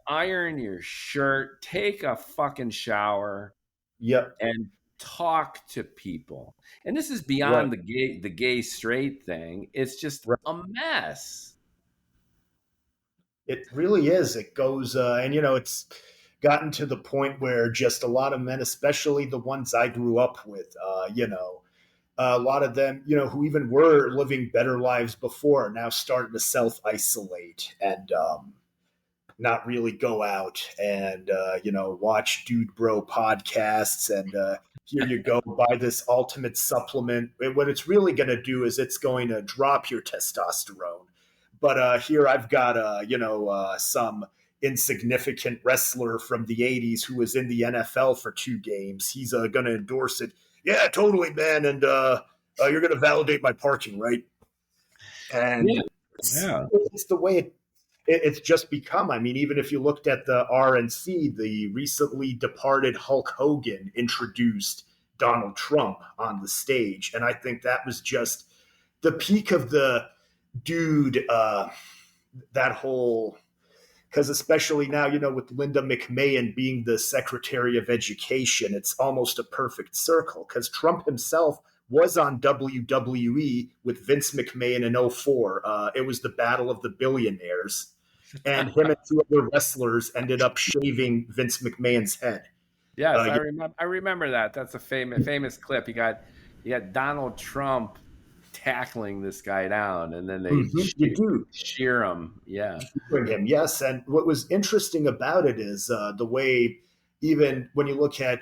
iron your shirt, take a fucking shower, Yep. and talk to people? And this is Right. beyond the gay straight thing. It's just Right. a mess. It really is. It goes, and it's gotten to the point where just a lot of men, especially the ones I grew up with, a lot of them, who even were living better lives before, are now starting to self isolate and not really go out and watch dude bro podcasts and here you go, buy this ultimate supplement. And what it's really going to do is it's going to drop your testosterone. But here I've got some insignificant wrestler from the 80s who was in the NFL for 2 games. He's going to endorse it. Yeah, totally, man. And you're going to validate my parking, right? And Yeah. it's the way it's just become. I mean, even if you looked at the RNC, the recently departed Hulk Hogan introduced Donald Trump on the stage. And I think that was just the peak of the dude, that whole, because especially now, with Linda McMahon being the Secretary of Education, it's almost a perfect circle because Trump himself was on WWE with Vince McMahon in '04. It was the Battle of the Billionaires. And him and two other wrestlers ended up shaving Vince McMahon's head. Yes, I remember that. That's a famous clip. You got Donald Trump tackling this guy down, and then they You do. shear him. Yeah. Him, yes. And what was interesting about it is the way, even when you look at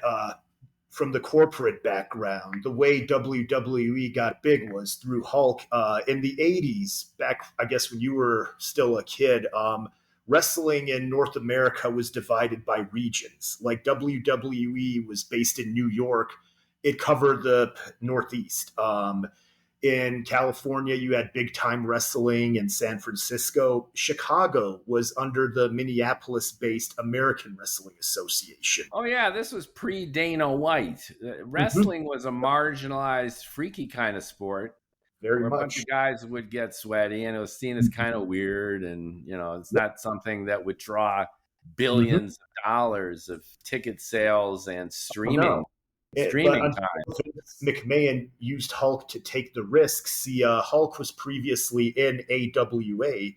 from the corporate background, the way WWE got big was through Hulk. In the 80s, back, I guess, when you were still a kid, wrestling in North America was divided by regions. Like WWE was based in New York, it covered the Northeast. In California, you had big time wrestling. In San Francisco, Chicago was under the Minneapolis based American Wrestling Association. Oh, yeah. This was pre Dana White. Wrestling was a marginalized, freaky kind of sport. Very Where a much. bunch of guys would get sweaty, and it was seen as kind of weird. And, it's not something that would draw billions of dollars of ticket sales and streaming. Streaming time. McMahon used Hulk to take the risks. See, Hulk was previously in AWA,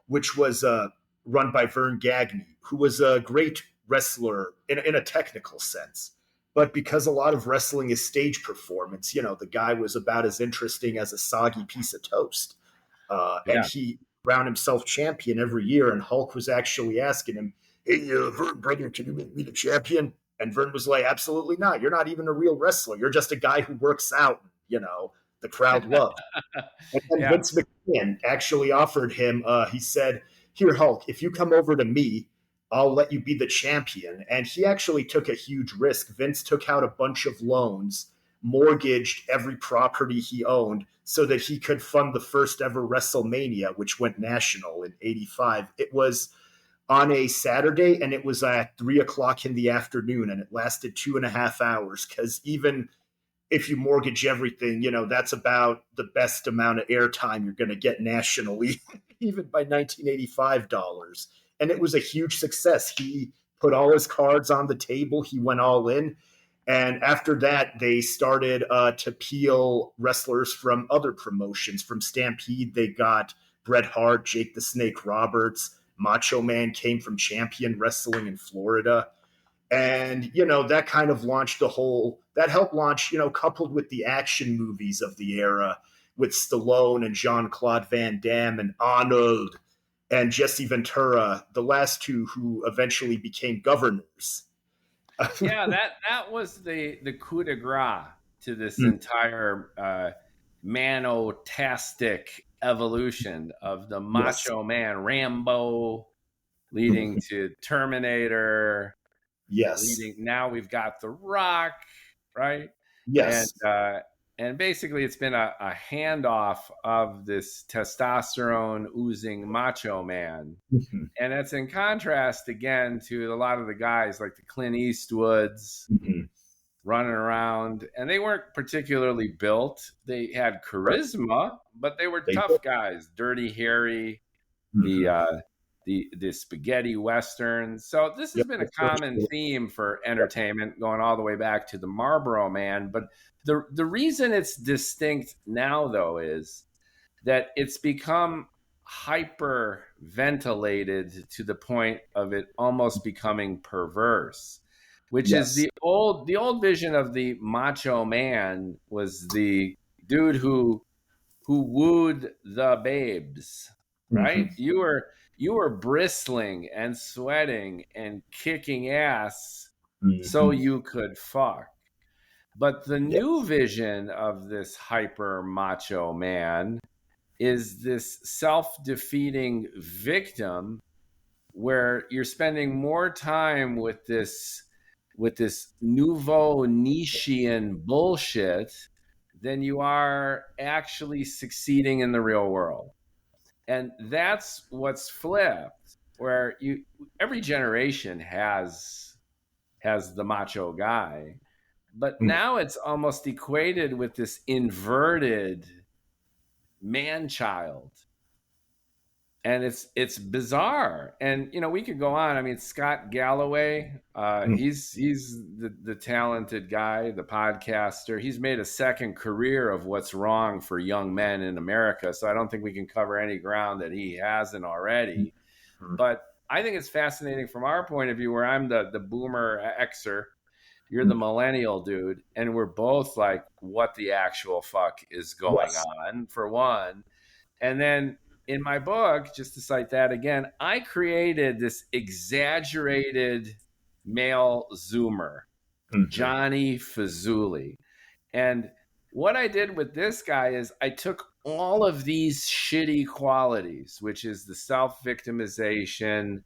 which was run by Vern Gagne, who was a great wrestler in a technical sense. But because a lot of wrestling is stage performance, the guy was about as interesting as a soggy piece of toast. And he crowned himself champion every year. And Hulk was actually asking him, "Hey, Vern, brother, can you make me the champion?" And Vern was like, "Absolutely not. You're not even a real wrestler. You're just a guy who works out, the crowd loved." And then Vince McMahon actually offered him, he said, "Here, Hulk, if you come over to me, I'll let you be the champion." And he actually took a huge risk. Vince took out a bunch of loans, mortgaged every property he owned so that he could fund the first ever WrestleMania, which went national in '85. It was on a Saturday, and it was at 3:00 in the afternoon, and it lasted 2.5 hours. Because even if you mortgage everything, that's about the best amount of airtime you're going to get nationally, even by 1985 dollars. And it was a huge success. He put all his cards on the table. He went all in. And after that, they started to peel wrestlers from other promotions. From Stampede, they got Bret Hart, Jake the Snake Roberts. Macho Man came from Champion Wrestling in Florida. And, that kind of launched that helped launch, coupled with the action movies of the era with Stallone and Jean-Claude Van Damme and Arnold and Jesse Ventura, the last two who eventually became governors. Yeah, that was the coup de grace to this entire manotastic evolution of the Macho Man, Rambo, leading to Terminator. Yes. Now we've got The Rock, right? Yes. And basically it's been a handoff of this testosterone oozing Macho Man. And it's in contrast again to a lot of the guys like the Clint Eastwoods running around, and they weren't particularly built. They had charisma, but they were tough guys. Dirty Harry, the spaghetti westerns. So this has been a common theme for entertainment going all the way back to the Marlboro Man. But the reason it's distinct now, though, is that it's become hyper ventilated to the point of it almost becoming perverse, which is the old vision of the Macho Man was the dude who wooed the babes, right? You were bristling and sweating and kicking ass so you could fuck. But the new vision of this hyper macho man is this self-defeating victim where you're spending more time with this nouveau Nietzschean bullshit than you are actually succeeding in the real world. And that's what's flipped, where every generation has the macho guy, but now it's almost equated with this inverted man-child. And it's bizarre. And we could go on. I mean, Scott Galloway, he's the talented guy, the podcaster. He's made a second career of what's wrong for young men in America. So I don't think we can cover any ground that he hasn't already. But I think it's fascinating from our point of view, where I'm the boomer Xer, you're the millennial dude, and we're both like, what the actual fuck is going on, for one. And then in my book, just to cite that again, I created this exaggerated male Zoomer, Johnny Fazuli. And what I did with this guy is I took all of these shitty qualities, which is the self-victimization,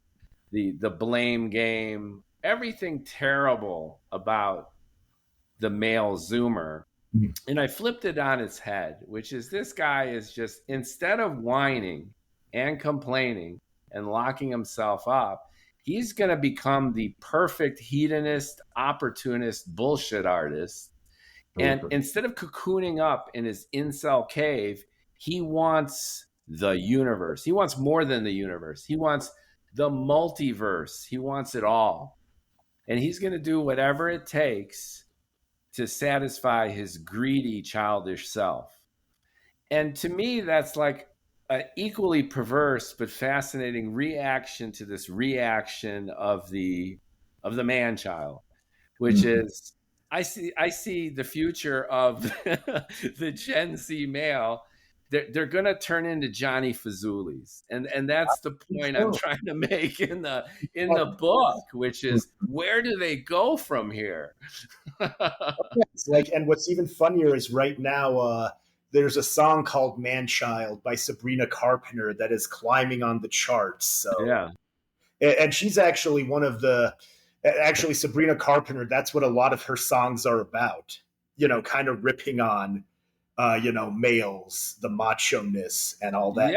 the blame game, everything terrible about the male Zoomer, and I flipped it on its head, which is, this guy is just, instead of whining and complaining and locking himself up, he's going to become the perfect hedonist, opportunist bullshit artist. And instead of cocooning up in his incel cave, he wants the universe. He wants more than the universe. He wants the multiverse. He wants it all. And he's going to do whatever it takes to satisfy his greedy, childish self. And to me, that's like an equally perverse but fascinating reaction to this reaction of the man-child, which is, I see the future of the Gen Z male. They're going to turn into Johnny Fazulis, and that's the point I'm trying to make in the book, which is, where do they go from here? It's like, and what's even funnier is right now, there's a song called "Man-Child" by Sabrina Carpenter that is climbing on the charts. So yeah, and she's actually one of the. Actually, Sabrina Carpenter, that's what a lot of her songs are about. Kind of ripping on, males, the macho-ness and all that.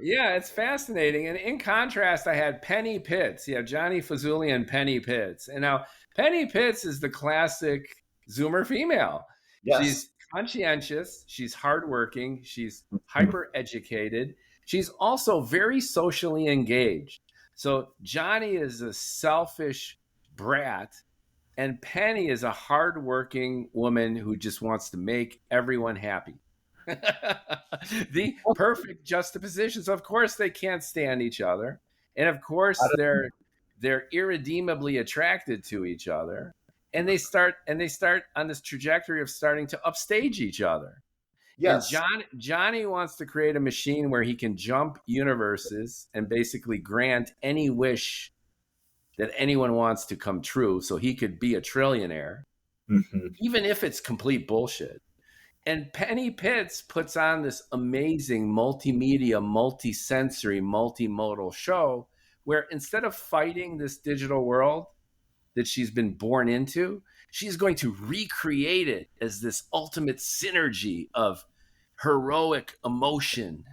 Yeah, it's fascinating. And in contrast, I had Penny Pitts. Yeah, Johnny Fazuli and Penny Pitts. And now Penny Pitts is the classic Zoomer female. Yes. She's conscientious. She's hardworking. She's hyper-educated. She's also very socially engaged. So Johnny is a selfish brat, and Penny is a hardworking woman who just wants to make everyone happy. The perfect juxtapositions. Of course, they can't stand each other, and of course, they're irredeemably attracted to each other, and they start on this trajectory of starting to upstage each other. Yes. And Johnny wants to create a machine where he can jump universes and basically grant any wish that anyone wants to come true, so he could be a trillionaire, even if it's complete bullshit. And Penny Pitts puts on this amazing multimedia, multisensory, multimodal show where, instead of fighting this digital world that she's been born into, she's going to recreate it as this ultimate synergy of heroic emotion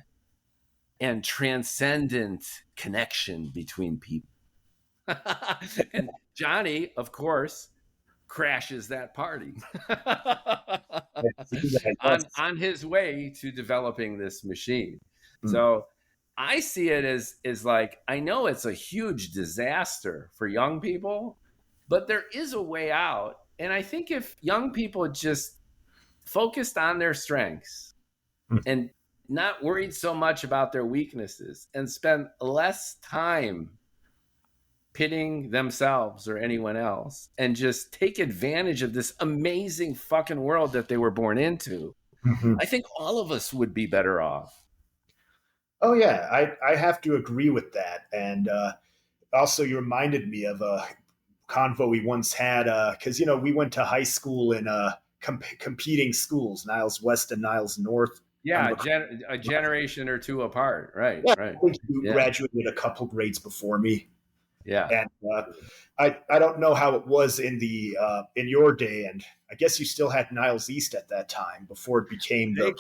and transcendent connection between people. And Johnny, of course, crashes that party on his way to developing this machine. So I see it as like, I know it's a huge disaster for young people, but there is a way out. And I think if young people just focused on their strengths and not worried so much about their weaknesses and spend less time pitting themselves or anyone else and just take advantage of this amazing fucking world that they were born into, I think all of us would be better off. Oh yeah, I have to agree with that. And also, you reminded me of a convo we once had, because we went to high school in competing schools, Niles West and Niles North. Yeah, a generation or two apart, right? Yeah, right. I think you graduated a couple grades before me. Yeah, and I don't know how it was in your day, and I guess you still had Niles East at that time before it became They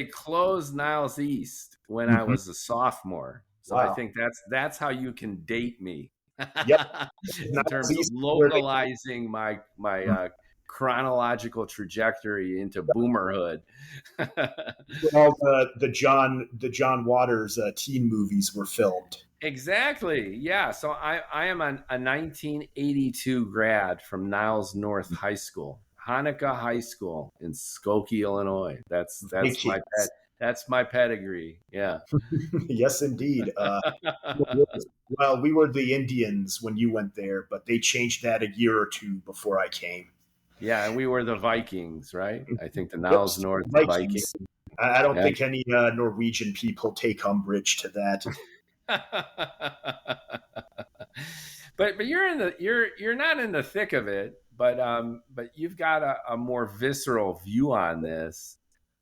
closed Niles East when I was a sophomore. So I think that's how you can date me. Yep. In terms of localizing my chronological trajectory into boomerhood. All the John Waters teen movies were filmed. Exactly. Yeah. So I am a 1982 grad from Niles North High School, Hanukkah High School in Skokie, Illinois. That's my pet. Vikings. That's my pedigree. Yeah. Yes, indeed. Well, we were the Indians when you went there, but they changed that a year or two before I came. Yeah, and we were the Vikings, right? I think the Yep, Niles North Vikings. Vikings. I don't Yeah. think any Norwegian people take umbrage to that. But you're not in the thick of it, but you've got a more visceral view on this,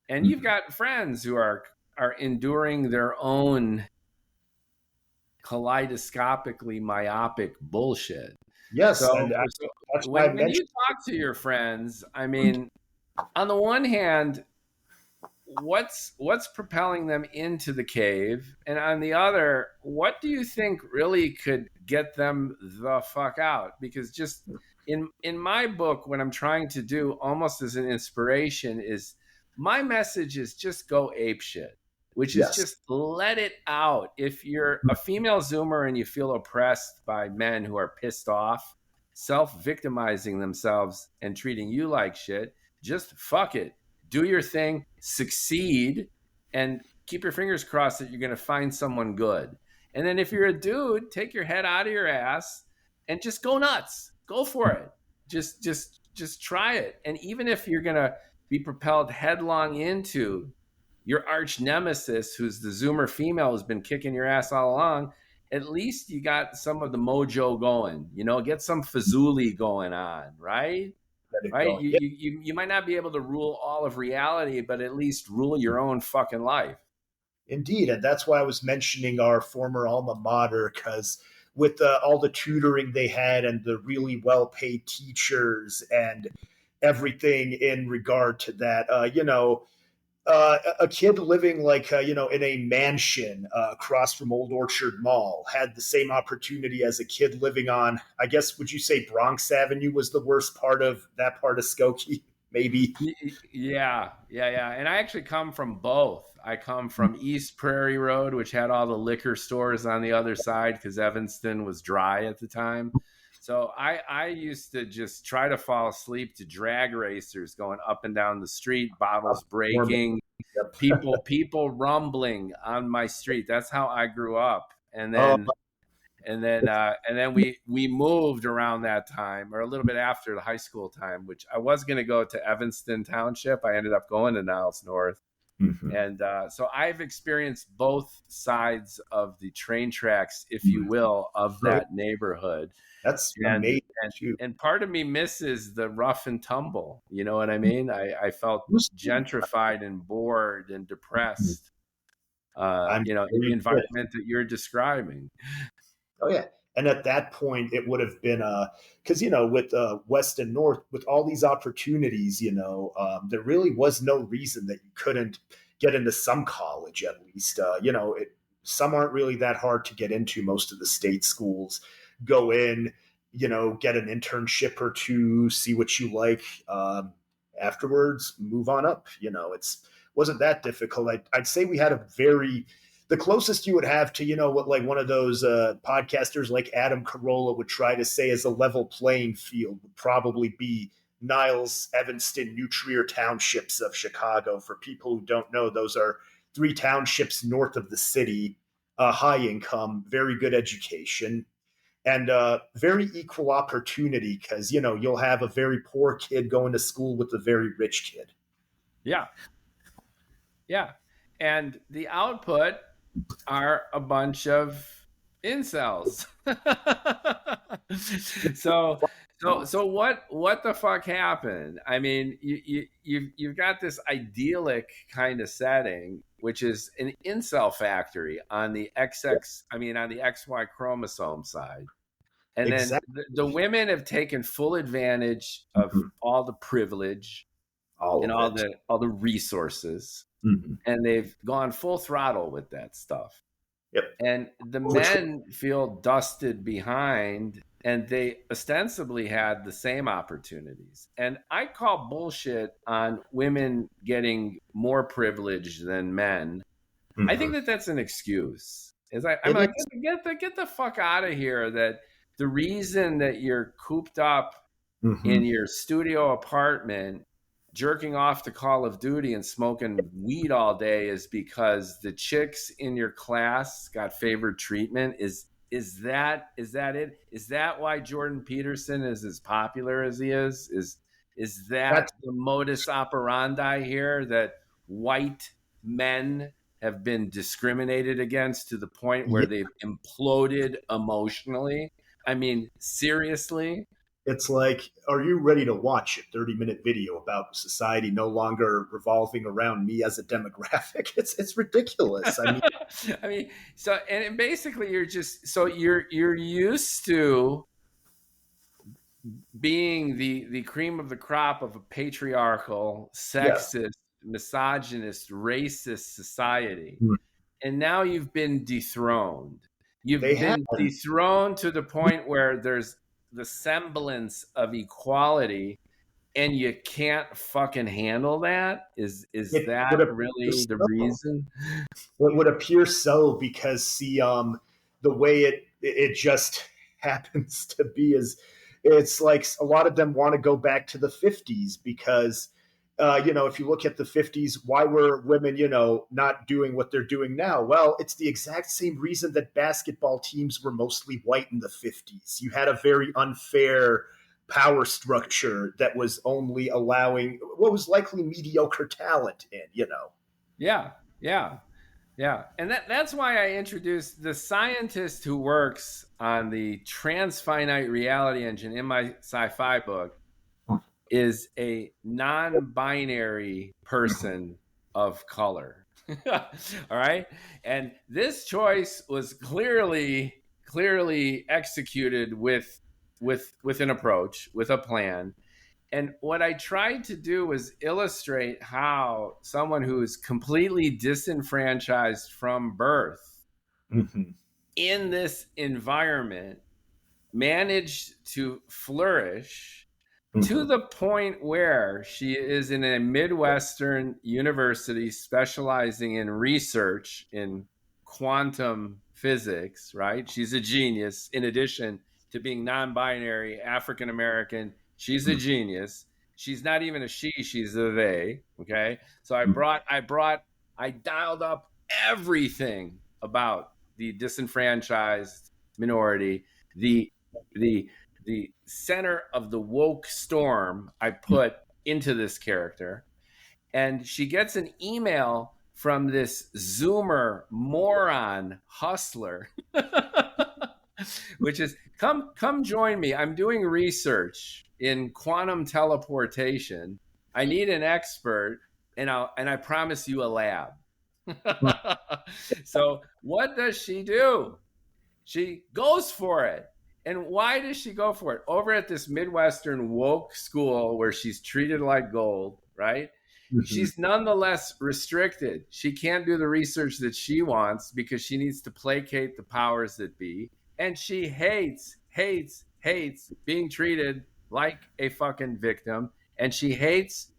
and you've got friends who are enduring their own kaleidoscopically myopic bullshit. Yes, So, and so that's why I when you mentioned. talk to your friends, I mean, on the one hand, what's propelling them into the cave, and on the other, what do you think really could get them the fuck out? Because just in my book, what I'm trying to do almost as an inspiration is, my message is just go ape shit, which is Yes, just let it out. If you're a female Zoomer and you feel oppressed by men who are pissed off, self-victimizing themselves and treating you like shit, just fuck it, do your thing, succeed, and keep your fingers crossed that you're going to find someone good. And then if you're a dude, take your head out of your ass and just go nuts. Go for it. Just try it. And even if you're going to be propelled headlong into your arch nemesis, who's the Zoomer female who's been kicking your ass all along, at least you got some of the mojo going. Get some Fazuli going on, right? let it Right? go. Yeah, You might not be able to rule all of reality, but at least rule your own fucking life. indeed, and that's why I was mentioning our former alma mater, because with all the tutoring they had and the really well-paid teachers and everything in regard to that, a kid living like in a mansion across from Old Orchard Mall had the same opportunity as a kid living on, I guess, would you say Bronx Avenue was the worst part of that part of Skokie? Maybe. Yeah. And I actually come from both. I come from East Prairie Road, which had all the liquor stores on the other side because Evanston was dry at the time. So I used to just try to fall asleep to drag racers going up and down the street, bottles breaking, Yep. people rumbling on my street. That's how I grew up. And Oh, then we moved around that time, or a little bit after the high school time, which I was going to go to Evanston Township. I ended up going to Niles North. mhm. And so I've experienced both sides of the train tracks, if you will, of that neighborhood. That's And amazing. and Too. and part of me misses the rough and tumble. You know what I mean? I felt gentrified and bored and depressed. I'm In the very good. environment that you're describing. Oh yeah. And at that point, it would have been because with West and North, with all these opportunities, there really was no reason that you couldn't get into some college at least. Some aren't really that hard to get into. Most of the state schools, go in, get an internship or two, see what you like. Afterwards, move on up. It's wasn't that difficult. I'd say we had the closest you would have to, what like one of those podcasters like Adam Carolla would try to say is a level playing field would probably be Niles, Evanston, New Trier townships of Chicago. For people who don't know, those are 3 townships north of the city, high income, very good education, and very equal opportunity because, you'll have a very poor kid going to school with a very rich kid. Yeah. And the output are a bunch of incels. so what the fuck happened? I mean, you've got this idyllic kind of setting, which is an incel factory on the XY chromosome side. And then Exactly. the women have taken full advantage of all the privilege All and of it. all the resources, Mm-hmm. and they've gone full throttle with that stuff. Yep. And the men feel dusted behind and they ostensibly had the same opportunities. And I call bullshit on women getting more privilege than men. I think that that's an excuse. I'm It like, is. get the fuck out of here. That the reason that you're cooped up Mm-hmm. in your studio apartment jerking off to Call of Duty and smoking weed all day is because the chicks in your class got favored treatment. Is that it? Is that why Jordan Peterson is as popular as he is? Is That's that the modus operandi here, that white men have been discriminated against to the point where yeah, they've imploded emotionally? I mean, seriously? it's like, are you ready to watch a 30-minute video about society no longer revolving around me as a demographic? It's ridiculous. I mean, I mean, so and basically you're just so you're used to being the cream of the crop of a patriarchal, yes. sexist, misogynist, racist society. Mm. And now you've been dethroned. They You've have. been dethroned to the point where there's the semblance of equality, and you can't fucking handle that. Is It that would appear really the so. reason? It would appear so because see, the way it just happens to be is it's like a lot of them want to go back to the 50s because if you look at the 50s, why were women, not doing what they're doing now? Well, it's the exact same reason that basketball teams were mostly white in the 50s. You had a very unfair power structure that was only allowing what was likely mediocre talent in. Yeah, yeah. Yeah, and that's why I introduced the scientist who works on the transfinite reality engine in my sci-fi book is a non-binary person of color. All right? And this choice was clearly executed with an approach, with a plan. And what I tried to do was illustrate how someone who is completely disenfranchised from birth Mm-hmm. in this environment managed to flourish to Mm-hmm. the point where she is in a Midwestern university specializing in research in quantum physics, right? She's a genius. In addition to being non binary, African American, she's a genius. She's not even a she, she's a they. Okay. So I dialed up everything about the disenfranchised minority, the, the, the center of the woke storm I put into this character. And she gets an email from this Zoomer moron hustler, which is come join me. I'm doing research in quantum teleportation. I need an expert, and I promise you a lab. So what does she do? She goes for it. And why does she go for it? Over at this Midwestern woke school where she's treated like gold, right? Mm-hmm. She's nonetheless restricted. She can't do the research that she wants because she needs to placate the powers that be. And she hates being treated like a fucking victim. And she hates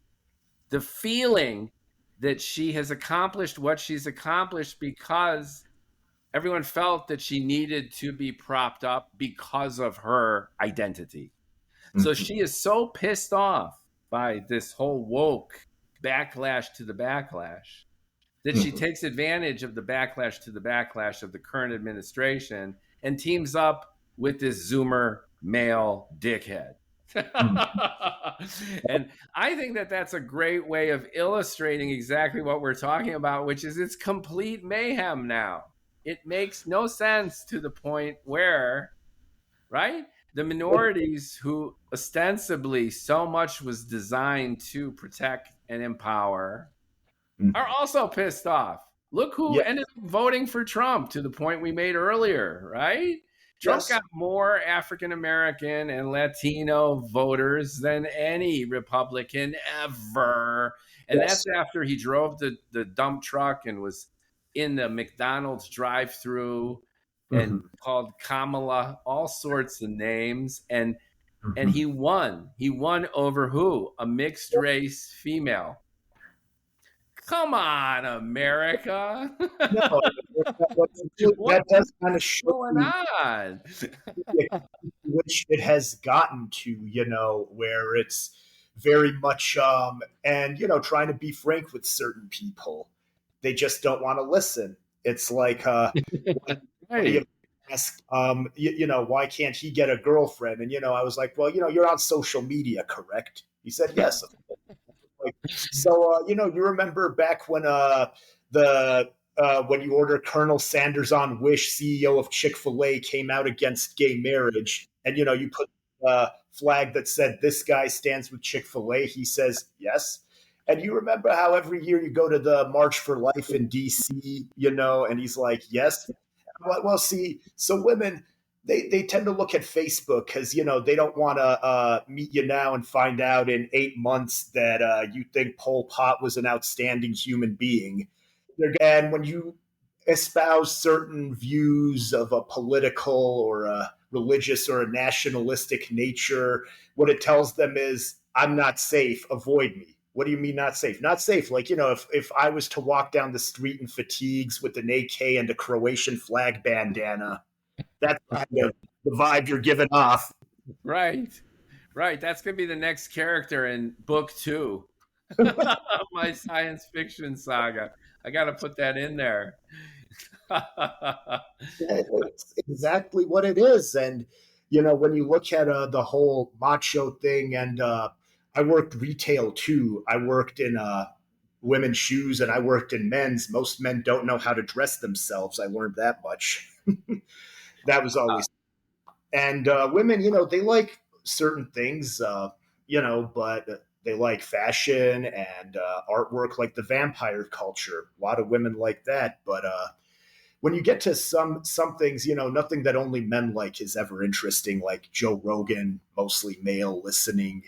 the feeling that she has accomplished what she's accomplished because everyone felt that she needed to be propped up because of her identity. So Mm-hmm. she is so pissed off by this whole woke backlash to the backlash that she Mm-hmm. takes advantage of the backlash to the backlash of the current administration and teams up with this Zoomer male dickhead. And I think that that's a great way of illustrating exactly what we're talking about, which is it's complete mayhem now. It makes no sense to the point where, right? The minorities who ostensibly so much was designed to protect and empower are Mm-hmm. also pissed off. Look who Yeah. ended up voting for Trump, to the point we made earlier, right? Trump Yes. got more African American and Latino voters than any Republican ever. And that's Yes. after he drove the dump truck and was in the McDonald's drive through and Mhm. called Kamala all sorts of names, and Mhm. he won. He won over who? A mixed race female. Come on, America. No, that What does is kind of show going you on? which it has gotten to, where it's very much, and, trying to be frank with certain people. They just don't want to listen. It's like, somebody Right. asked, why can't he get a girlfriend? And, I was like, well, you're on social media, correct? He said, yes. Like, so, you remember back when the when you order Colonel Sanders on Wish, CEO of Chick-fil-A, came out against gay marriage, and you put a flag that said this guy stands with Chick-fil-A. He says yes. And you remember how every year you go to the March for Life in DC, and he's like, yes. Well, see, so women, they tend to look at Facebook because they don't want to meet you now and find out in 8 months that you think Pol Pot was an outstanding human being. And when you espouse certain views of a political or a religious or a nationalistic nature, what it tells them is, I'm not safe, avoid me. What do you mean not safe? Not safe. Like, if I was to walk down the street in fatigues with an AK and a Croatian flag bandana, that's kind of the vibe you're giving off. Right. Right. That's going to be the next character in book 2 of my science fiction saga. I got to put that in there. It's exactly what it is. And, when you look at the whole macho thing, and I worked retail too. I worked in women's shoes and I worked in men's. Most men don't know how to dress themselves. I learned that much. That was always, and women, they like certain things, but they like fashion and artwork, like the vampire culture. A lot of women like that, but when you get to some things, nothing that only men like is ever interesting, like Joe Rogan, mostly male listening,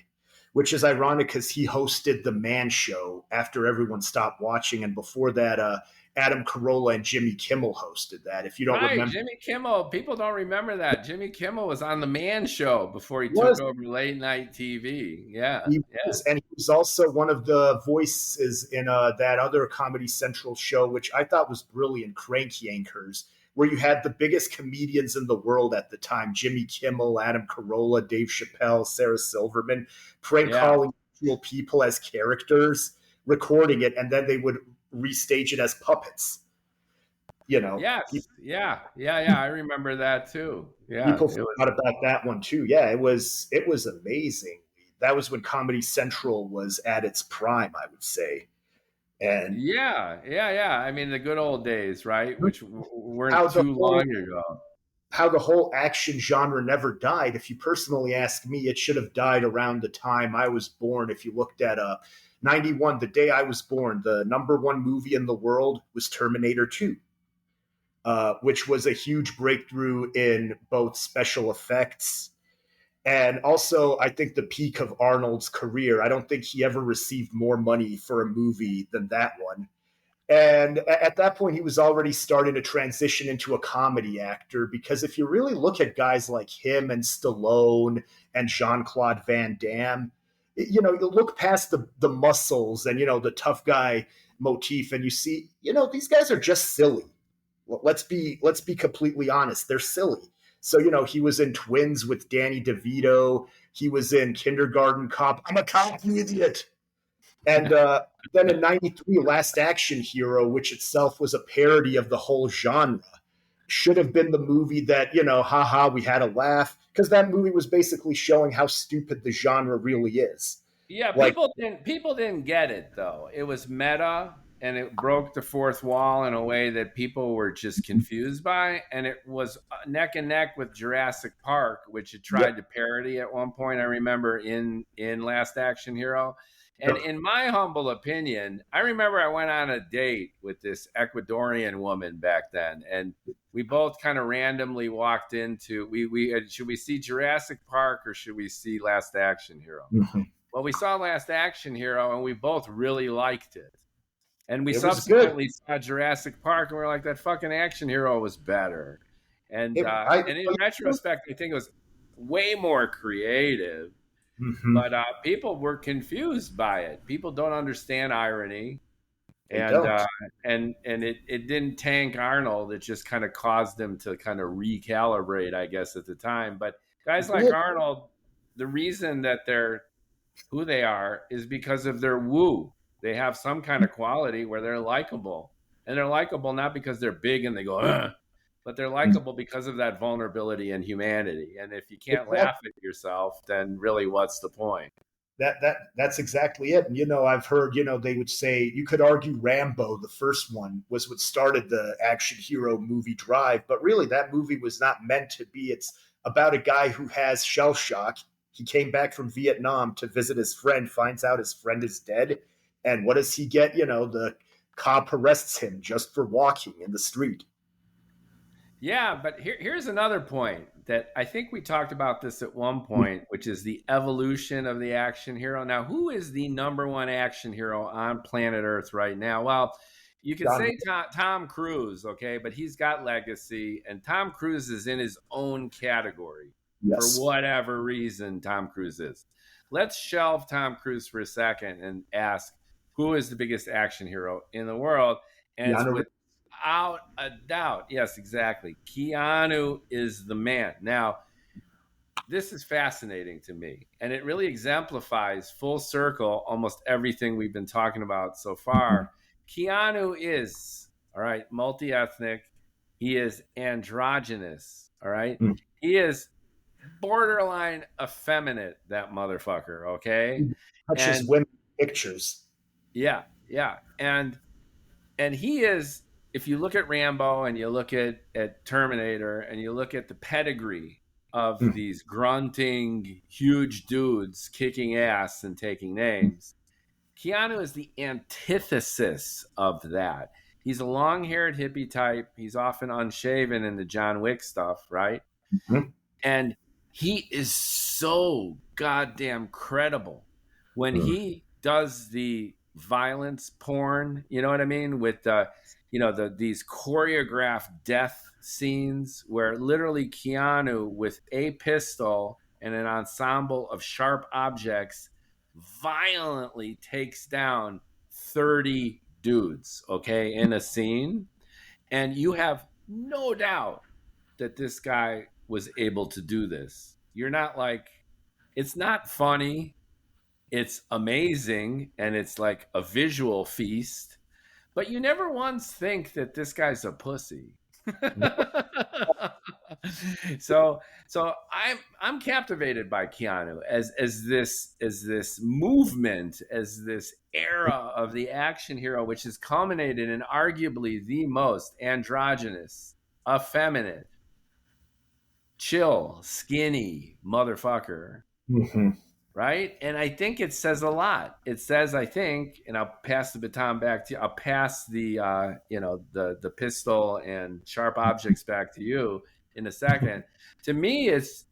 which is ironic because he hosted the Man Show after everyone stopped watching, and before that, Adam Carolla and Jimmy Kimmel hosted that. If you don't Right, remember, Jimmy Kimmel. People don't remember that. Jimmy Kimmel was on the Man Show before he took was over late night TV. Yeah, he yeah, was, and he was also one of the voices in that other Comedy Central show, which I thought was brilliant, Crank Yankers, where you had the biggest comedians in the world at the time: Jimmy Kimmel, Adam Carolla, Dave Chappelle, Sarah Silverman, prank yeah. calling actual people as characters, recording it, and then they would restage it as puppets. You know, Yes, yeah, yeah, yeah. I remember that too. Yeah, people it was. forgot about that one too. Yeah, it was amazing. That was when Comedy Central was at its prime, I would say. And Yeah, yeah, yeah. I mean, the good old days, right? Which how weren't the too whole long ago. how the whole action genre never died. If you personally ask me, it should have died around the time I was born. If you looked at 91, the day I was born, the number one movie in the world was Terminator 2, which was a huge breakthrough in both special effects and also, I think the peak of Arnold's career. I don't think he ever received more money for a movie than that one. And at that point, he was already starting to transition into a comedy actor because if you really look at guys like him and Stallone and Jean Claude Van Damme, you look past the muscles and, the tough guy motif and you see, these guys are just silly. Let's be completely honest. They're silly. So, he was in Twins with Danny DeVito. He was in Kindergarten Cop. I'm a cop, you idiot. And then in '93, Last Action Hero, which itself was a parody of the whole genre, should have been the movie that, haha, we had a laugh, because that movie was basically showing how stupid the genre really is. Yeah, Like, people didn't get it though. It was meta and it broke the fourth wall in a way that people were just confused by, and it was neck and neck with Jurassic Park, which it yeah, tried to parody at one point. I remember in Last Action Hero. And in my humble opinion, I remember I went on a date with this Ecuadorian woman back then, and we both kind of randomly walked into we should we see Jurassic Park or should we see Last Action Hero? mhm. Well, we saw Last Action Hero and we both really liked it. And we It was good. subsequently saw Jurassic Park and we are like, that fucking action hero was better. And in retrospect, I think it was way more creative. Mhm. But people were confused by it. People don't understand irony, They and don't. it didn't tank Arnold. It just kind of caused him to kind of recalibrate, I guess, at the time. But guys like Arnold, the reason that they're who they are is because of their woo. They have some kind of quality where they're likable, and they're likable not because they're big and they go, ugh, but they're likable because of that vulnerability and humanity. And if you can't laugh at yourself, then really, what's the point? That's exactly it. And I've heard, they would say you could argue Rambo, the first one, was what started the action hero movie drive, but really that movie was not meant to be. It's about a guy who has shell shock. He came back from Vietnam to visit his friend, finds out his friend is dead, and what does he get? The cop arrests him just for walking in the street. Yeah, but here's another point that I think we talked about this at one point, which is the evolution of the action hero. Now, who is the number one action hero on planet Earth right now? Well, you can say Tom Cruise, okay, but he's got legacy, and Tom Cruise is in his own category. Yes. For whatever reason Tom Cruise is. Let's shelve Tom Cruise for a second and ask who is the biggest action hero in the world, and it's without a doubt, yes, exactly, Keanu is the man. Now, this is fascinating to me, and it really exemplifies full circle almost everything we've been talking about so far. Keanu is, all right, multi-ethnic. He is androgynous, all right? He is borderline effeminate, that motherfucker, okay? Touches women pictures. Yeah. And he is, if you look at Rambo and you look at Terminator and you look at the pedigree of these grunting, huge dudes kicking ass and taking names, Keanu is the antithesis of that. He's a long-haired hippie type. He's often unshaven in the John Wick stuff, right? And he is so goddamn credible when he does the violence porn, you know what I mean? With these choreographed death scenes where literally Keanu with a pistol and an ensemble of sharp objects violently takes down 30 dudes, okay, in a scene. And you have no doubt that this guy was able to do this. You're not like, it's not funny, it's amazing, and it's like a visual feast, but you never once think that this guy's a pussy. so I'm captivated by Keanu as this movement, as this era of the action hero, which has culminated in arguably the most androgynous, effeminate, chill, skinny motherfucker. Right? And I think it says a lot. It says, I think, and I'll pass the baton back to you. I'll pass the the pistol and sharp objects back to you in a second. To me, it's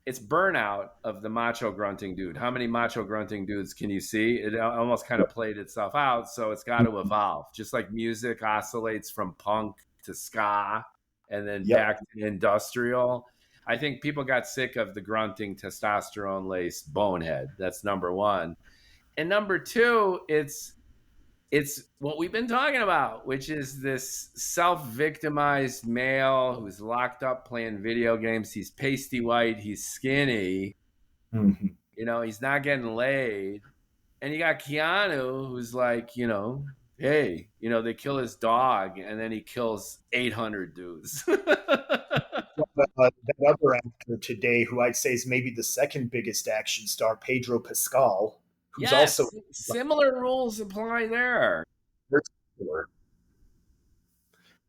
burnout of the macho grunting dude. How many macho grunting dudes can you see? It almost kind of played itself out, so it's got to evolve. Just like music oscillates from punk to ska and then back to industrial. I think people got sick of the grunting, testosterone-laced bonehead. That's number one. And number two, it's what we've been talking about, which is this self-victimized male who's locked up playing video games. He's pasty white. He's skinny. He's not getting laid. And you got Keanu, who's like, hey, they kill his dog, and then he kills 800 dudes. That other actor today, who I'd say is maybe the second biggest action star, Pedro Pascal, who's also similar rules apply there.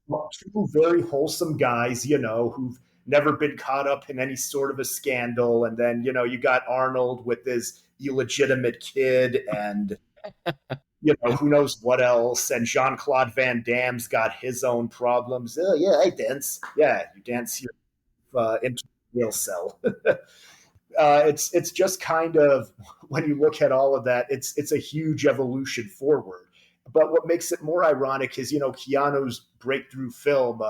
Two very wholesome guys, who've never been caught up in any sort of a scandal, and then you got Arnold with his illegitimate kid, and who knows what else, and Jean-Claude Van Damme's got his own problems. Yeah, I dance. Yeah, you dance here. Into the jail cell. It's just kind of, when you look at all of that, it's a huge evolution forward. But what makes it more ironic is Keanu's breakthrough film,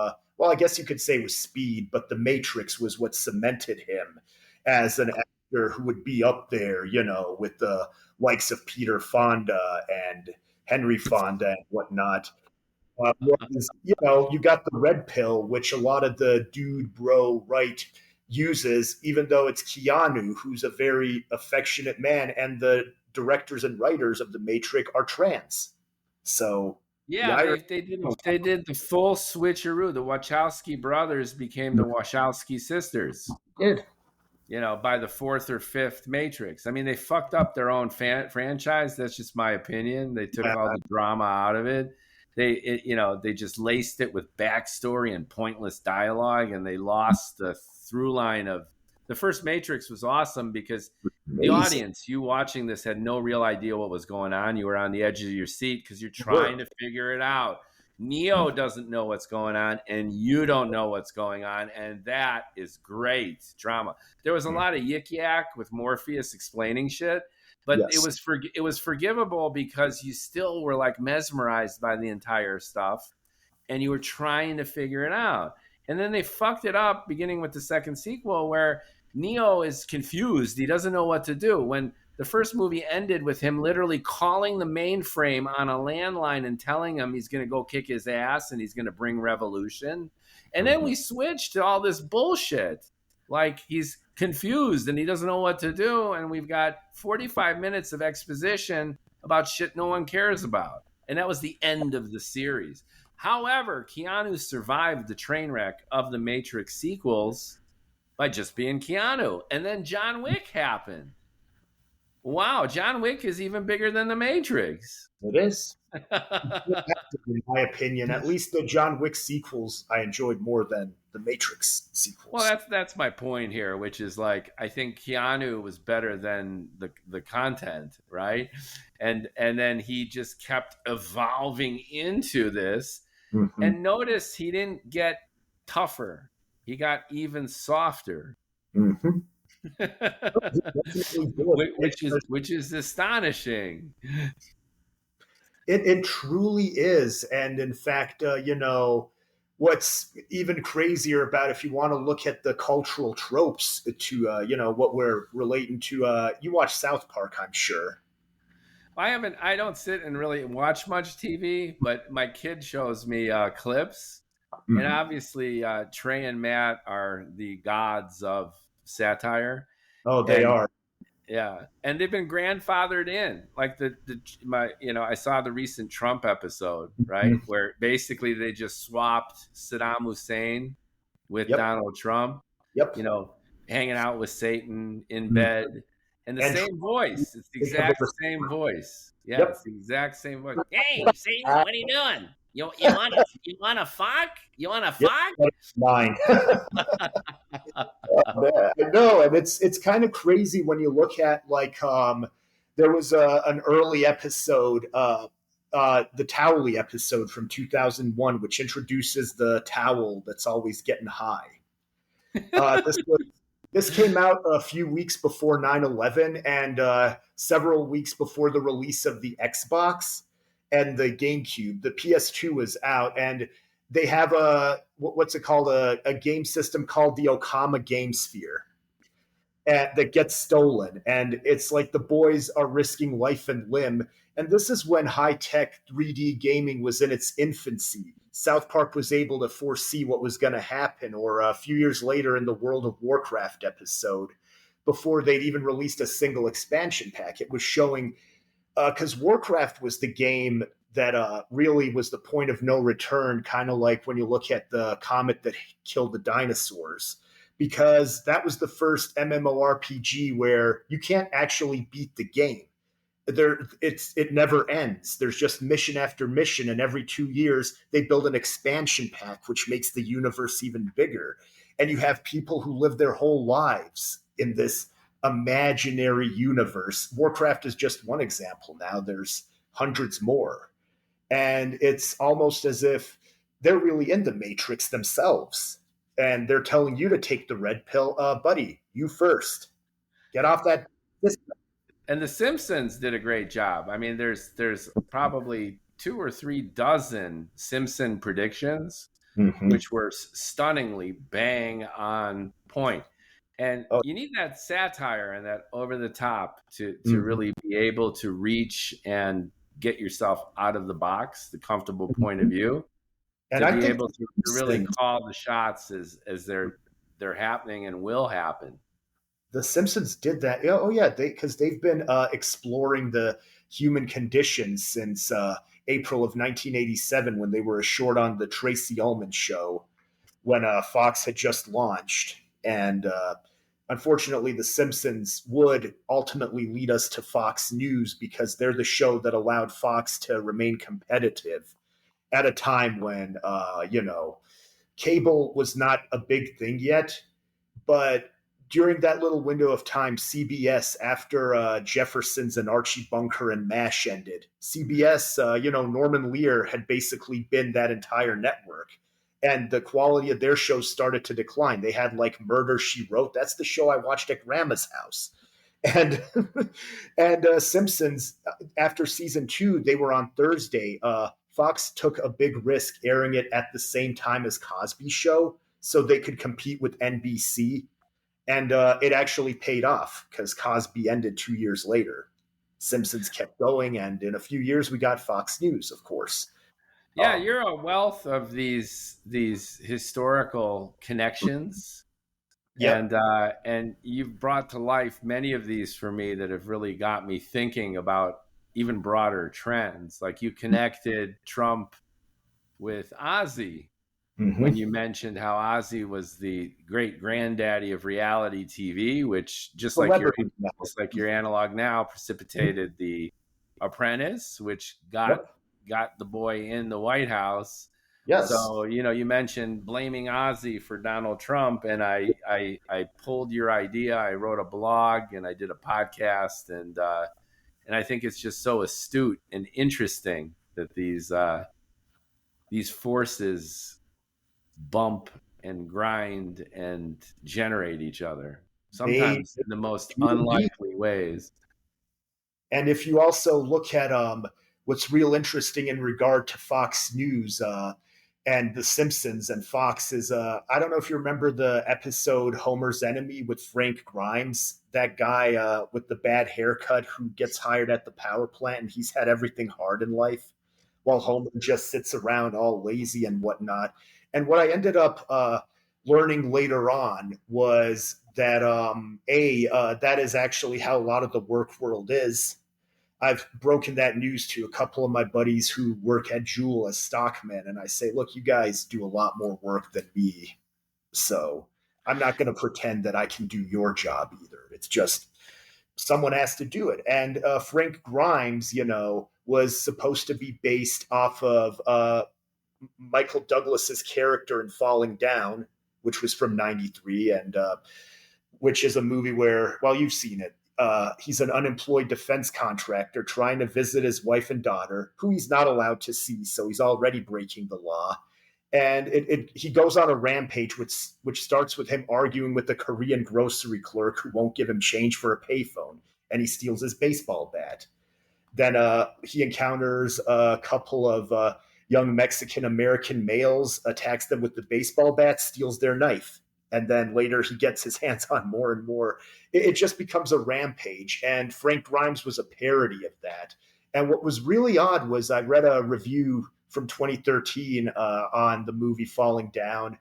well, I guess you could say was Speed, but The Matrix was what cemented him as an actor who would be up there, with the likes of Peter Fonda and Henry Fonda and whatnot. Was, you got the red pill, which a lot of the dude bro right uses, even though it's Keanu, who's a very affectionate man, and the directors and writers of The Matrix are trans. So the Yeah, irony. they did the full switcheroo. The Wachowski brothers became the Wachowski sisters. Did. By the fourth or fifth Matrix. I mean, they fucked up their own franchise. That's just my opinion. They took all the drama out of it. They just laced it with backstory and pointless dialogue, and they lost the through line of the first Matrix. Was awesome because the audience, you watching this, had no real idea what was going on. You were on the edge of your seat because you're trying to figure it out. Neo doesn't know what's going on, and you don't know what's going on, and that is great drama. There was a lot of yik yak with Morpheus explaining shit, but it was forgivable because you still were like mesmerized by the entire stuff, and you were trying to figure it out. And then they fucked it up, beginning with the second sequel, where Neo is confused. He doesn't know what to do. When the first movie ended with him literally calling the mainframe on a landline and telling him he's going to go kick his ass and he's going to bring revolution. And then we switched to all this bullshit. Like he's confused and he doesn't know what to do. And we've got 45 minutes of exposition about shit no one cares about. And that was the end of the series. However, Keanu survived the train wreck of the Matrix sequels by just being Keanu. And then John Wick happened. Wow, John Wick is even bigger than the Matrix. It is. In my opinion, at least the John Wick sequels I enjoyed more than the Matrix sequels. Well, that's my point here, which is like I think Keanu was better than the content, right? And then he just kept evolving into this. Mm-hmm. And notice he didn't get tougher. He got even softer. Mm-hmm. which is astonishing. It truly is. And in fact, what's even crazier about, if you want to look at the cultural tropes to what we're relating to, you watch South Park, I'm sure. I don't sit and really watch much TV, but my kid shows me clips. Mm-hmm. And obviously Trey and Matt are the gods of satire. Oh, they are. Yeah, and they've been grandfathered in. Like I saw the recent Trump episode, right, mm-hmm. where basically they just swapped Saddam Hussein with Donald Trump. Yep. Hanging out with Satan in mm-hmm. bed, and the same voice. It's the exact same voice. Yeah, it's the exact same voice. Hey, Satan, what are you doing? You want to fuck? You want to fuck? Mine. No, and it's kind of crazy when you look at there was an early episode, the Towley episode from 2001, which introduces the towel that's always getting high. This came out a few weeks before 9/11 and several weeks before the release of the Xbox and the GameCube. The PS2 was out, and they have what's it called? A game system called the Okama Game Sphere that gets stolen. And it's like the boys are risking life and limb. And this is when high-tech 3D gaming was in its infancy. South Park was able to foresee what was going to happen. Or a few years later in the World of Warcraft episode, before they'd even released a single expansion pack, it was showing, because Warcraft was the game that really was the point of no return, kind of like when you look at the comet that killed the dinosaurs, because that was the first MMORPG where you can't actually beat the game. It never ends. There's just mission after mission, and every 2 years they build an expansion pack, which makes the universe even bigger. And you have people who live their whole lives in this imaginary universe. Warcraft is just one example. Now there's hundreds more. And it's almost as if they're really in the Matrix themselves. And they're telling you to take the red pill. Buddy, you first. Get off that system. And The Simpsons did a great job. I mean, there's probably 2 or 3 dozen Simpson predictions Mm-hmm. which were stunningly bang on point. And Oh, you need that satire and that over the top to mhm. really be able to reach and get yourself out of the box, the comfortable point of Mhm. view, And to I be think able to really Simpsons, call the shots as they're happening and will happen. the Simpsons did that. Oh yeah, because they've been exploring the human condition since April of 1987 when they were short on the Tracy Ullman show when Fox had just launched. And unfortunately, The Simpsons would ultimately lead us to Fox News because they're the show that allowed Fox to remain competitive at a time when, cable was not a big thing yet. But during that little window of time, CBS, after Jefferson's and Archie Bunker and MASH ended, CBS, Norman Lear had basically been that entire network. And the quality of their shows started to decline. They had like Murder She Wrote. That's the show I watched at Grandma's house. And and Simpsons, after season 2, they were on Thursday. Fox took a big risk airing it at the same time as Cosby Show so they could compete with NBC. And it actually paid off because Cosby ended 2 years later. Simpsons kept going, and in a few years, we got Fox News, of course. Yeah, you're a wealth of these historical connections, Yep. and you've brought to life many of these for me that have really got me thinking about even broader trends. Like you connected Trump with Ozzy when Mm-hmm. you mentioned how Ozzy was the great granddaddy of reality TV, which Celebrity now. just like your analog now precipitated The Apprentice, which Yep. got the boy in the White House. Yes. So you mentioned blaming Ozzy for Donald Trump, and I pulled your idea. I wrote a blog and I did a podcast, and I think it's just so astute and interesting that these forces bump and grind and generate each other, They sometimes in the most do indeed. unlikely ways. And if you also look at what's real interesting in regard to Fox News and The Simpsons and Fox is, I don't know if you remember the episode Homer's Enemy with Frank Grimes, that guy with the bad haircut who gets hired at the power plant and he's had everything hard in life while Homer just sits around all lazy and whatnot. And what I ended up learning later on was that that is actually how a lot of the work world is. I've broken that news to a couple of my buddies who work at Jewel as stockmen, and I say, look, you guys do a lot more work than me. So I'm not going to pretend that I can do your job either. It's just someone has to do it. And Frank Grimes, was supposed to be based off of Michael Douglas's character in Falling Down, which was from '93, and which is a movie where, well, you've seen it. He's an unemployed defense contractor trying to visit his wife and daughter, who he's not allowed to see, so he's already breaking the law. And he goes on a rampage, which starts with him arguing with the Korean grocery clerk who won't give him change for a payphone, and he steals his baseball bat. Then he encounters a couple of young Mexican American males, attacks them with the baseball bat, steals their knife. And then later he gets his hands on more and more. It just becomes a rampage. And Frank Grimes was a parody of that. And what was really odd was I read a review from 2013 on the movie Falling Down.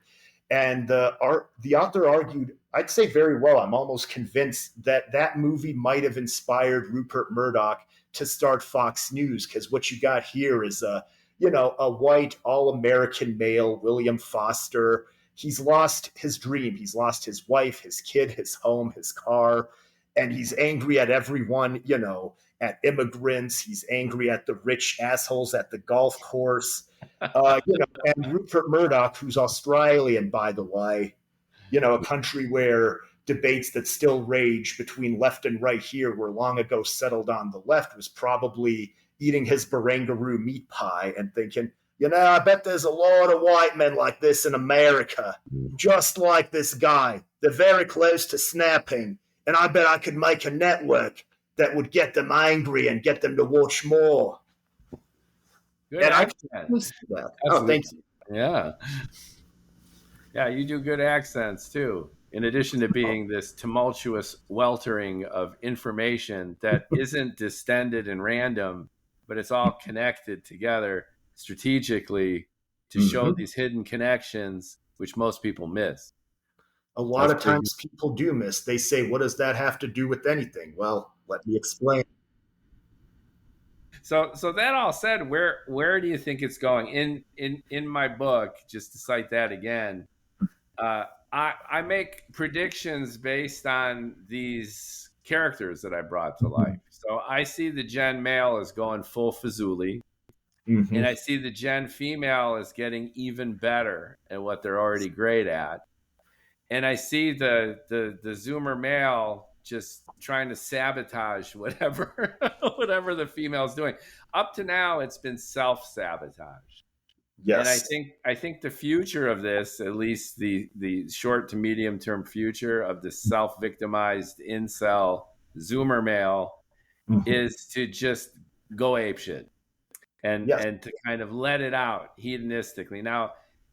And the author argued, I'd say very well, I'm almost convinced that that movie might have inspired Rupert Murdoch to start Fox News, because what you got here is a white all-American male, William Foster. He's lost his dream. He's lost his wife, his kid, his home, his car, and he's angry at everyone, at immigrants. He's angry at the rich assholes at the golf course. And Rupert Murdoch, who's Australian, by the way, a country where debates that still rage between left and right here were long ago settled on the left, was probably eating his Barangaroo meat pie and thinking, I bet there's a lot of white men like this in America, just like this guy. They're very close to snapping, and I bet I could make a network that would get them angry and get them to watch more. Good And I accent. can see that. That's Oh, thank you. Yeah. Yeah, you do good accents too. In addition to being this tumultuous weltering of information that isn't distended and random, but it's all connected together strategically to show Mm-hmm. these hidden connections, which most people miss. A So lot that's of pretty good. times people do miss. They say, what does that have to do with anything? Well, let me explain. So that all said, where do you think it's going? In my book, just to cite that again, uh, I make predictions based on these characters that I brought to life. So I see the Gen male as going full Fazuli, Mm-hmm. and I see the Gen female as getting even better at what they're already great at, and I see the Zoomer male just trying to sabotage whatever whatever the female's doing. Up to now, it's been self sabotage. And Yes. I think the future of this, at least the short to medium term future of the self victimized incel Zoomer male, Mm-hmm. is to just go apeshit Yes. and to kind of let it out hedonistically. Now,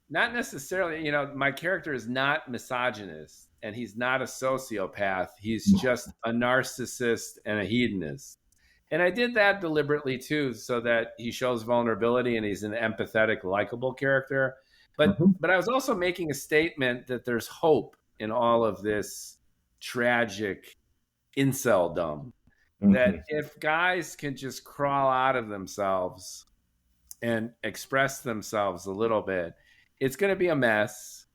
not necessarily, my character is not misogynist and he's not a sociopath. He's just a narcissist and a hedonist. And I did that deliberately too, so that he shows vulnerability and he's an empathetic, likable character. But Mm-hmm. but I was also making a statement that there's hope in all of this tragic inceldom. That Mm-hmm. if guys can just crawl out of themselves and express themselves a little bit, it's going to be a mess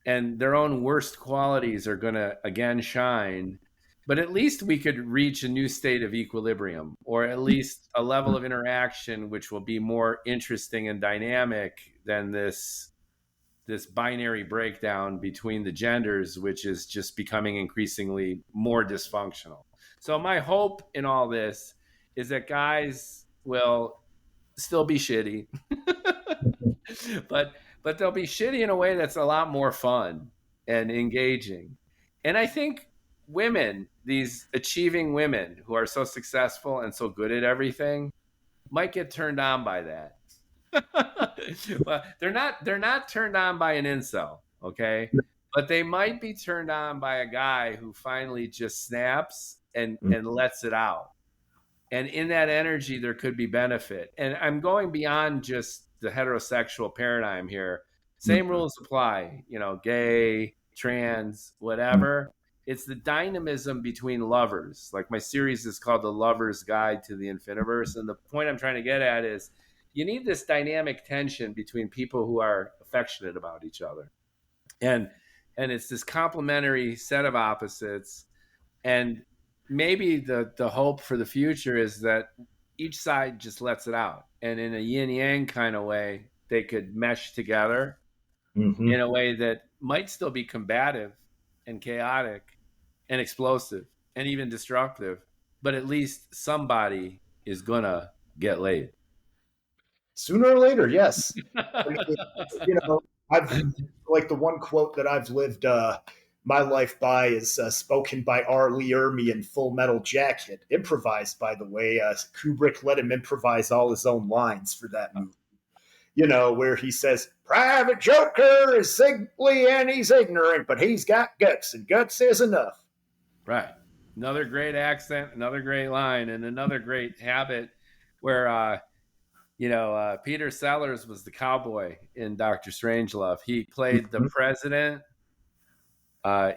and their own worst qualities are going to again shine. But at least we could reach a new state of equilibrium, or at least a level of interaction which will be more interesting and dynamic than this binary breakdown between the genders, which is just becoming increasingly more dysfunctional. So my hope in all this is that guys will still be shitty, but they'll be shitty in a way that's a lot more fun and engaging. And I think women, these achieving women who are so successful and so good at everything, might get turned on by that. Well, they're not turned on by an incel, okay? But they might be turned on by a guy who finally just snaps and lets it out. And in that energy there could be benefit. And I'm going beyond just the heterosexual paradigm here. Same Mm-hmm. rules apply, gay, trans, whatever. It's the dynamism between lovers. Like my series is called The Lover's Guide to the Infiniverse, and the point I'm trying to get at is you need this dynamic tension between people who are affectionate about each other. And it's this complementary set of opposites. And maybe the hope for the future is that each side just lets it out, and in a yin yang kind of way they could mesh together Mm-hmm. in a way that might still be combative and chaotic and explosive and even destructive, but at least somebody is gonna get laid. Sooner or later, yes. I mean, you know, I've like the one quote that I've lived my life by is spoken by R. Lee Ermey in Full Metal Jacket, improvised, by the way. Kubrick let him improvise all his own lines for that movie. Where he says, Private Joker is sickly and he's ignorant, but he's got guts, and guts is enough. Right. Another great accent, another great line, and another great habit where Peter Sellers was the cowboy in Doctor Strangelove. He played the Mm-hmm. president.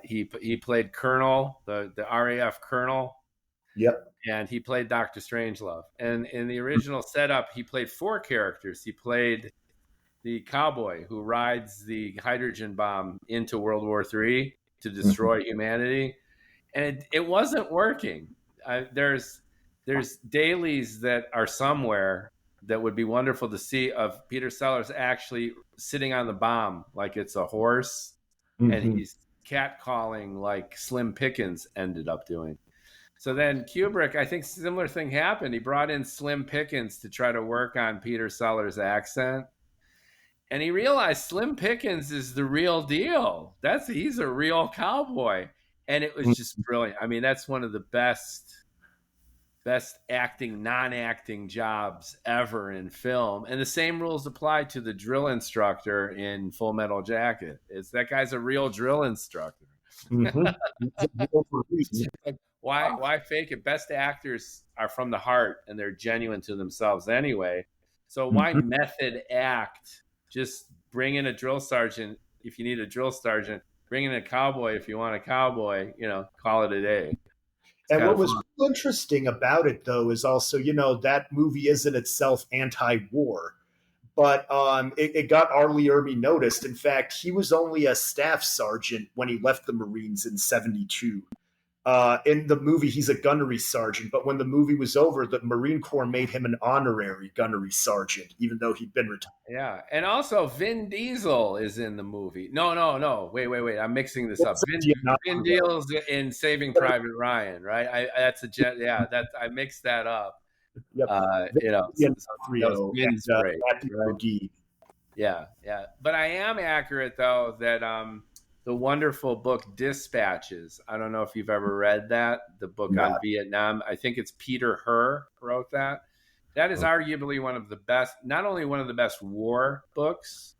He played Colonel, the RAF Colonel, Yep. and he played Doctor Strangelove. And in the original setup, he played four characters. He played the cowboy who rides the hydrogen bomb into World War III to Mm-hmm. destroy humanity, and it wasn't working. There's dailies that are somewhere that would be wonderful to see of Peter Sellers actually sitting on the bomb like it's a horse, and Mm-hmm. he's catcalling like Slim Pickens ended up doing. So then Kubrick, I think similar thing happened. He brought in Slim Pickens to try to work on Peter Sellers' accent. And he realized Slim Pickens is the real deal. He's a real cowboy. And it was just brilliant. I mean, that's one of the best best acting, non-acting jobs ever in film. And the same rules apply to the drill instructor in Full Metal Jacket. It's that guy's a real drill instructor. Mm-hmm. Like, why fake it? Best actors are from the heart and they're genuine to themselves anyway. So why Mm-hmm. method act? Just bring in a drill sergeant if you need a drill sergeant. Bring in a cowboy if you want a cowboy. Call it a day. It's And kind what of was fun. interesting about it, though, is also, that movie is in itself anti-war, but it got R. Lee Ermey noticed. In fact, he was only a staff sergeant when he left the Marines in '72. In the movie, he's a gunnery sergeant, but when the movie was over, the Marine Corps made him an honorary gunnery sergeant, even though he'd been retired. Yeah, and also Vin Diesel is in the movie. No. Wait. I'm mixing this up. Vin Diesel's in Saving Private Ryan, right? I mixed that up. Yep. That was Vin's break, Matthew right? Modine. Yeah. But I am accurate though that the wonderful book Dispatches. I don't know if you've ever read that. The book on Vietnam. I think it's Peter Herr wrote that. That is arguably one of the best, not only one of the best war books,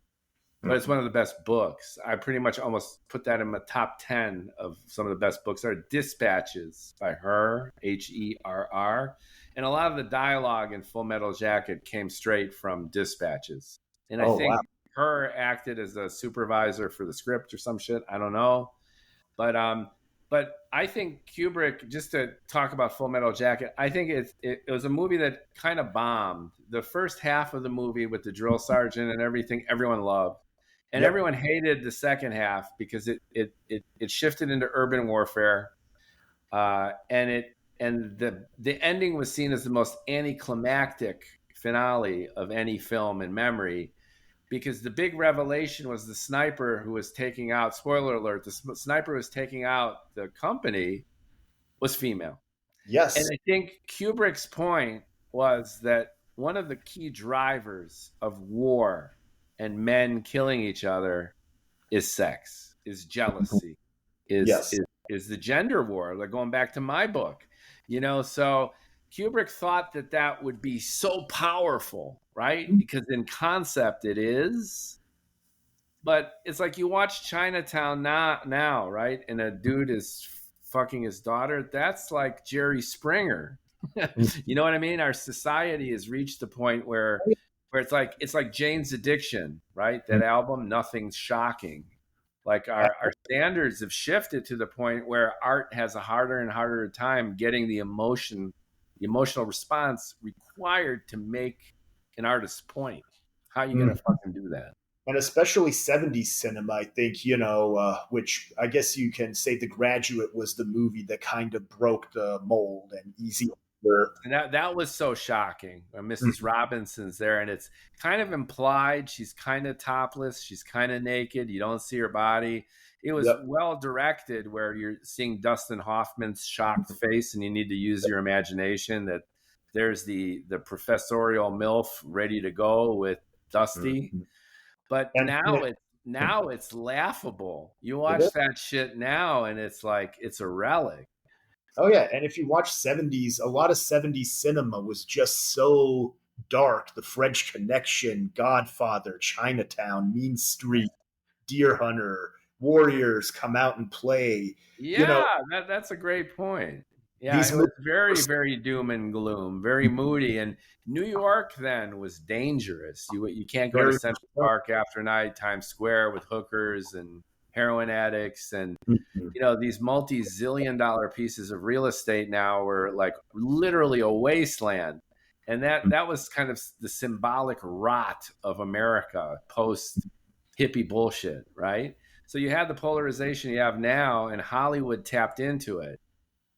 but it's one of the best books. I pretty much almost put that in my top 10 of some of the best books. Are Dispatches by Herr, Herr. And a lot of the dialogue in Full Metal Jacket came straight from Dispatches. And I think Herr acted as a supervisor for the script or some shit. I don't know. But I think Kubrick, just to talk about Full Metal Jacket, I think it was a movie that kind of bombed. The first half of the movie with the drill sergeant and everything, everyone loved. And everyone hated the second half because it shifted into urban warfare. And the ending was seen as the most anticlimactic finale of any film in memory, because the big revelation was the sniper who was taking out, spoiler alert, the sniper who was taking out the company was female. Yes. And I think Kubrick's point was that one of the key drivers of war and men killing each other is sex, is jealousy, is the gender war. Like going back to my book, so Kubrick thought that would be so powerful, right? Because in concept it is, but it's like you watch Chinatown now, right? And a dude is fucking his daughter. That's like Jerry Springer. You know what I mean? Our society has reached the point where it's like Jane's Addiction, right? That album, Nothing's Shocking. Like our standards have shifted to the point where art has a harder and harder time getting the emotional response required to make an artist's point. How are you going to fucking do that? And especially '70s cinema, I think, which I guess you can say The Graduate was the movie that kind of broke the mold and easy. And that was so shocking. Mrs. Robinson's there, and it's kind of implied she's kind of topless, she's kind of naked, you don't see her body. It was well directed, where you're seeing Dustin Hoffman's shocked face, and you need to use your imagination that there's the professorial MILF ready to go with Dusty. But now it's laughable. You watch that shit now, and it's like it's a relic. Oh yeah, and if you watch '70s, a lot of '70s cinema was just so dark. The French Connection, Godfather, Chinatown, Mean Street, Deer Hunter, Warriors Come Out and Play. Yeah, that's a great point. Yeah, it was very, very doom and gloom, very moody. And New York then was dangerous. You can't go to Central Park after night, Times Square with hookers and heroin addicts, and these multi-zillion-dollar pieces of real estate now were like literally a wasteland. And that was kind of the symbolic rot of America post hippie bullshit, right? So you had the polarization you have now, and Hollywood tapped into it.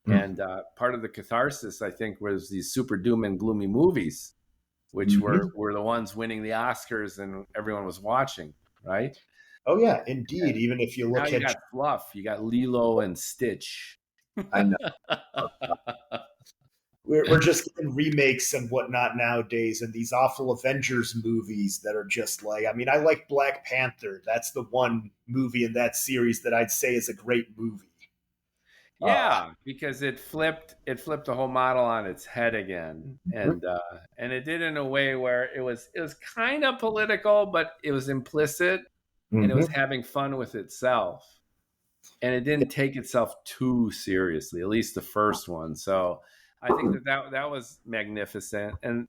And part of the catharsis, I think, was these super doom and gloomy movies, which were the ones winning the Oscars and everyone was watching, right? Oh yeah, indeed. Even if you look now you got fluff, you got Lilo and Stitch. I know. We're just getting remakes and whatnot nowadays, and these awful Avengers movies that are just like, I mean, I like Black Panther. That's the one movie in that series that I'd say is a great movie. Yeah, because it flipped the whole model on its head again, and it did in a way where it was kind of political, but it was implicit, and it was Mhm. having fun with itself, and it didn't take itself too seriously, at least the first one. So I think that was magnificent, and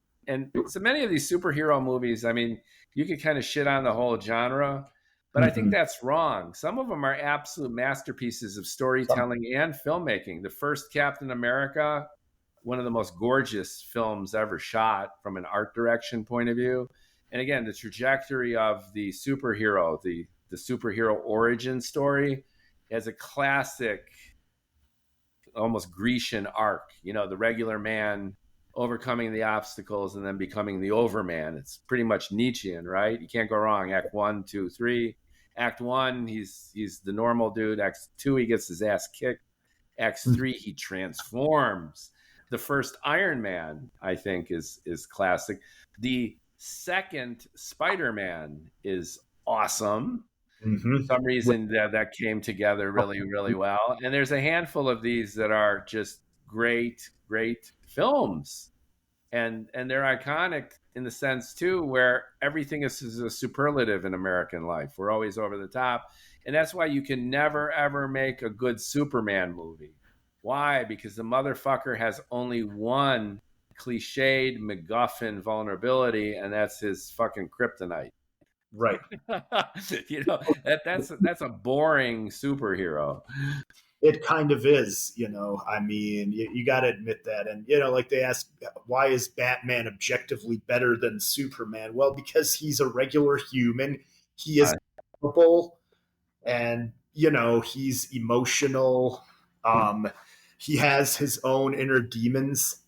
so many of these superhero movies, I mean, you could kind of shit on the whole genre, but I think Mhm. that's wrong. Some of them are absolute masterpieces of storytelling and filmmaking. The first Captain America, one of the most gorgeous films ever shot from an art direction point of view. And again, the trajectory of the superhero, the superhero origin story, as a classic, almost Grecian arc. The regular man overcoming the obstacles and then becoming the overman. It's pretty much Nietzschean, right? You can't go wrong. Act 1, 2, 3. Act 1, he's the normal dude. Act 2, he gets his ass kicked. Act 3, he transforms. The first Iron Man, I think, is classic. The second Spider-Man is awesome. For Mhm. some reason that came together really, really well. And there's a handful of these that are just great, great films. And they're iconic in the sense too, where everything is a superlative in American life. We're always over the top. And that's why you can never ever make a good Superman movie. Why? Because the motherfucker has only one cliched MacGuffin vulnerability, and that's his fucking kryptonite. Right. That's a boring superhero. It kind of is, I mean, you got to admit that. And, like they ask, why is Batman objectively better than Superman? Well, because he's a regular human. He is capable and, he's emotional. He has his own inner demons.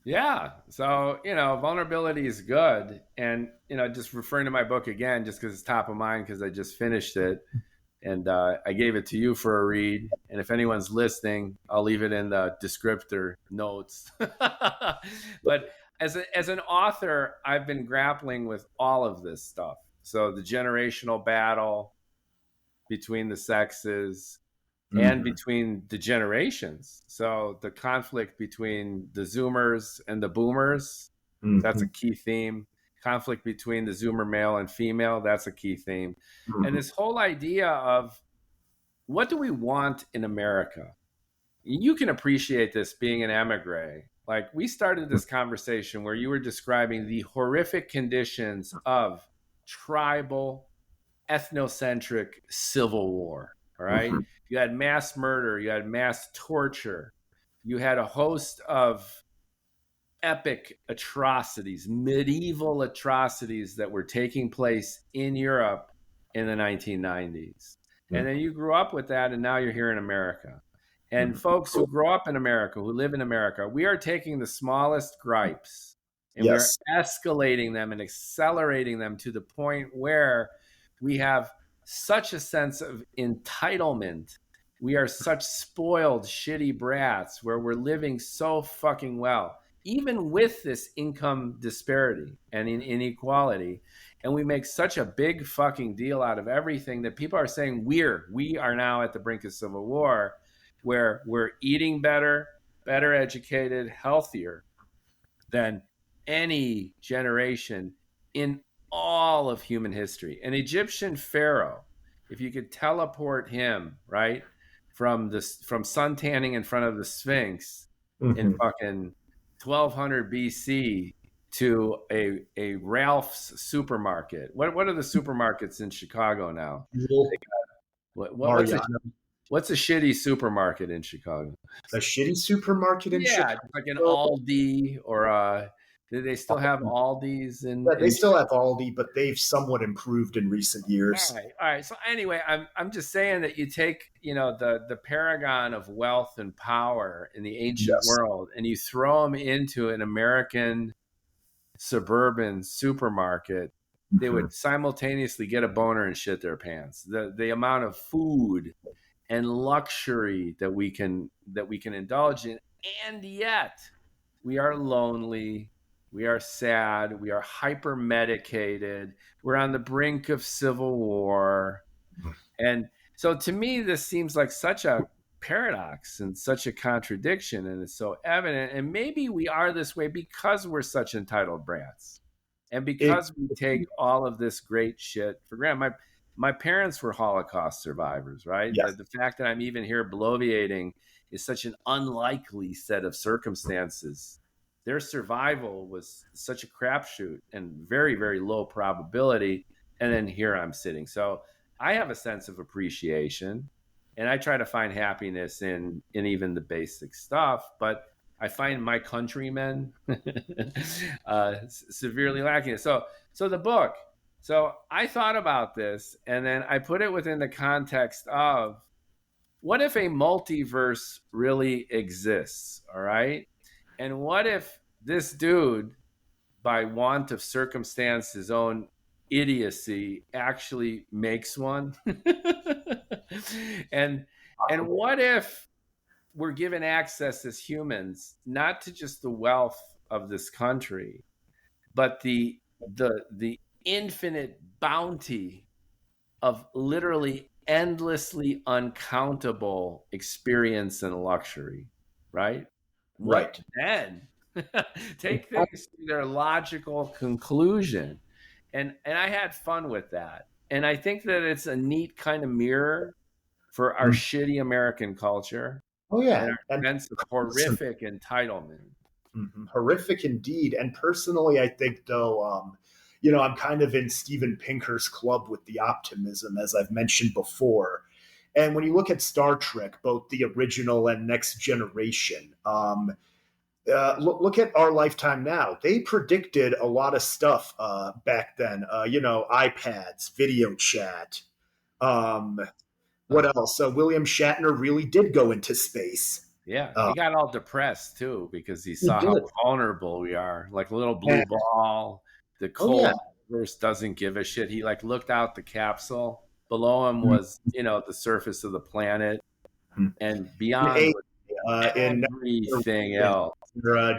Yeah. So, vulnerability is good. And, just referring to my book again, just because it's top of mind, because I just finished it. And I gave it to you for a read. And if anyone's listening, I'll leave it in the descriptor notes. But as an author, I've been grappling with all of this stuff. So the generational battle between the sexes and Mhm. between the generations. So the conflict between the Zoomers and the Boomers, that's a Mhm. key theme. Conflict between the Zoomer male and female, that's a key theme. And Mhm. this whole idea of what do we want in America? You can appreciate this being an emigre. Like, we started this conversation where you were describing the horrific conditions of tribal, ethnocentric civil war. All right. Mhm. You had mass murder, you had mass torture, you had a host of epic atrocities, medieval atrocities that were taking place in Europe in the 1990s. And then you grew up with that, and now you're here in America. And Mhm. folks who grow up in America, who live in America, we are taking the smallest gripes and we are Yes. escalating them and accelerating them to the point where we have such a sense of entitlement. We are such spoiled, shitty brats where we're living so fucking well, even with this income disparity and inequality. And we make such a big fucking deal out of everything that people are saying we are now at the brink of civil war, where we're eating better, better educated, healthier than any generation in all of human history. An Egyptian pharaoh, if you could teleport him, right, from suntanning in front of the Sphinx in Mhm. fucking 1200 BC to a Ralph's supermarket. What are the supermarkets in Chicago now? Little What's a Mariana, shitty supermarket in Chicago? a shitty supermarket in Yeah, Chicago. like an Aldi, or do they still have Aldis Yeah, they in still have Aldi, but they've somewhat improved in recent all years. right, all right. So anyway, I'm just saying that you take, the paragon of wealth and power in the ancient Yes. world, and you throw them into an American suburban supermarket, they Mhm. would simultaneously get a boner and shit their pants. The amount of food and luxury that we can indulge in, and yet we are lonely, we are sad, we are hyper medicated, we're on the brink of civil war. And So to me, this seems like such a paradox and such a contradiction, and it's so evident. And maybe we are this way because we're such entitled brats, and It, because we take all of this great shit for granted. My parents were Holocaust survivors, right? yes, The fact that I'm even here bloviating is such an unlikely set of circumstances. Their survival was such a crapshoot and very, very low probability. And then here I'm sitting. So I have a sense of appreciation, and I try to find happiness in even the basic stuff. But I find my countrymen severely lacking it. So the book. So I thought about this, and then I put it within the context of what if a multiverse really exists? All right, and what if this dude, by want of circumstance, his own idiocy, actually makes one? and and what if we're given access as humans not to just the wealth of this country, but the infinite bounty of literally endlessly uncountable experience and luxury, right? What right. then? Take things to their logical conclusion. And I had fun with that. And I think that it's a neat kind of mirror for our Mm. shitty American culture Oh and yeah, our and sense of horrific entitlement. horrific indeed. And personally, I think though, I'm kind of in Steven Pinker's club with the optimism, as I've mentioned before. And when you look at Star Trek, both the original and Next Generation, look at our lifetime now. They predicted a lot of stuff back then. iPads, video chat. Um, what else? William Shatner really did go into space. Yeah, Uh, he got all depressed too because he he saw how did. vulnerable we are. Like a little blue And, ball, the oh yeah. cold universe doesn't give a shit. He like looked out the capsule. Below him was, the surface of the planet, and In beyond A, was in everything else.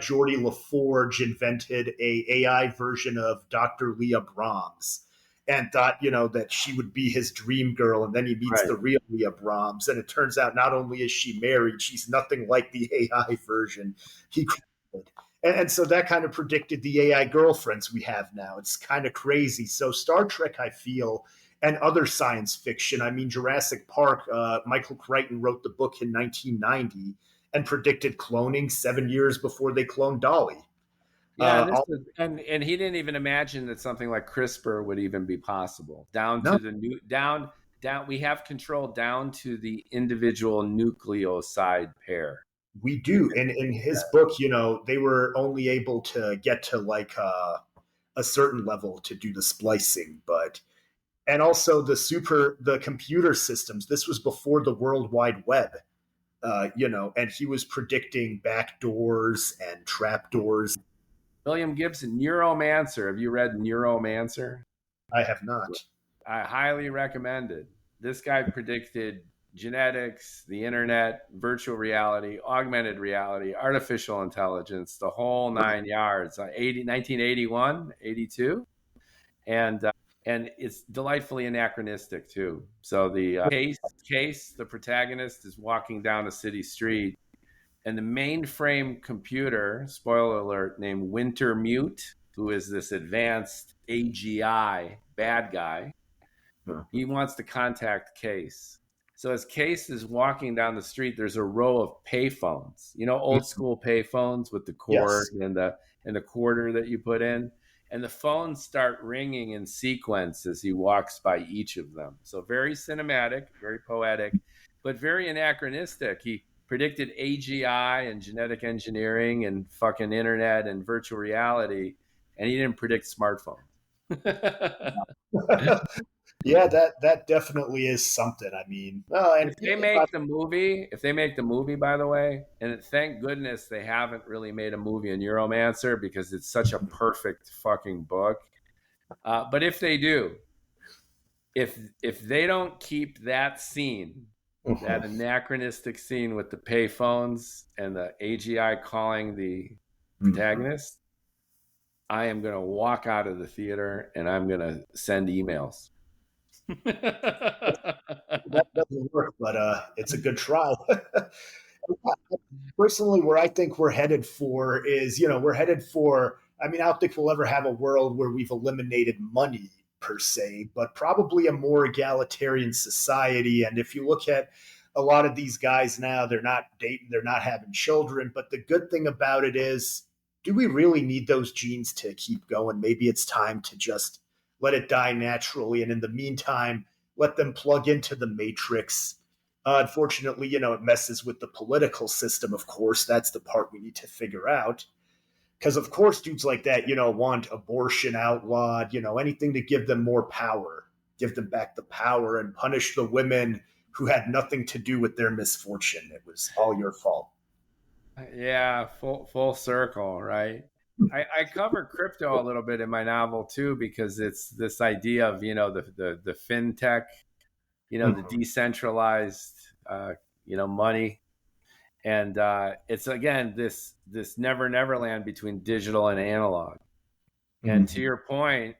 Geordie LaForge invented a AI version of Dr. Leah Brahms and thought, that she would be his dream girl. And then he meets Right. the real Leah Brahms. And it turns out not only is she married, she's nothing like the AI version he created. And so that kind of predicted the AI girlfriends we have now. It's kind of crazy. So Star Trek, I feel, and other science fiction. I mean, Jurassic Park, Michael Crichton wrote the book in 1990 and predicted cloning 7 years before they cloned Dolly. Yeah, and All, and he didn't even imagine that something like CRISPR would even be possible. Down no, to the new down we have control down to the individual nucleoside pair. we You do. can And in do his that. book, they were only able to get to like a certain level to do the splicing, but and also the computer systems. This was before the World Wide Web. And he was predicting backdoors and trapdoors. William Gibson, Neuromancer. Have you read Neuromancer? I have not. I highly recommend it. This guy predicted genetics, the internet, virtual reality, augmented reality, artificial intelligence, the whole nine yards. 1981, 82. And it's delightfully anachronistic too. So the case, the protagonist is walking down a city street, and the mainframe computer, spoiler alert, named Wintermute, who is this advanced AGI bad guy, he wants to contact Case. So as Case is walking down the street, there's a row of payphones, old school payphones with the cord Yes. and the quarter that you put in. And the phones start ringing in sequence as he walks by each of them. So very cinematic, very poetic, but very anachronistic. He predicted AGI and genetic engineering and fucking internet and virtual reality, and he didn't predict smartphones. Yeah, that definitely is something. I mean, and If they make the movie, by the way, and thank goodness they haven't really made a movie on Neuromancer because it's such a perfect fucking book. But if they do, if they don't keep that scene, that anachronistic scene with the payphones and the AGI calling the protagonist, I am going to walk out of the theater and I'm going to send emails. That doesn't work, but it's a good try. Personally, where I think we're headed for is, we're headed for, I mean, I don't think we'll ever have a world where we've eliminated money per se, but probably a more egalitarian society. And if you look at a lot of these guys now, they're not dating, they're not having children. But the good thing about it is, do we really need those genes to keep going? Maybe it's time to just let it die naturally. And in the meantime, let them plug into the matrix. Unfortunately, it messes with the political system, of course. That's the part we need to figure out. Because, of course, dudes like that, want abortion outlawed, anything to give them more power, give them back the power and punish the women who had nothing to do with their misfortune. It was all your fault. Yeah, full circle, right? I cover crypto a little bit in my novel too, because it's this idea of, the fintech, the decentralized money. And it's again this never land between digital and analog. And to your point,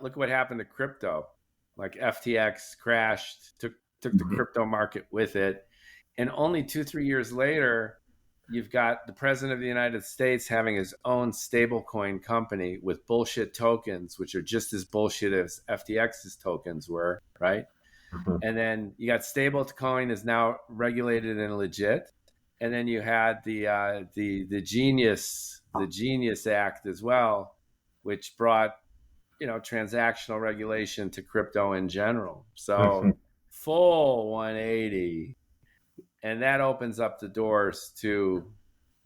look what happened to crypto. Like FTX crashed, took the crypto market with it. And only 2-3 years later, you've got the president of the United States having his own stablecoin company with bullshit tokens, which are just as bullshit as FTX's tokens were, right? And then you got stablecoin is now regulated and legit. And then you had the Genius Act as well, which brought transactional regulation to crypto in general. So full 180, and that opens up the doors to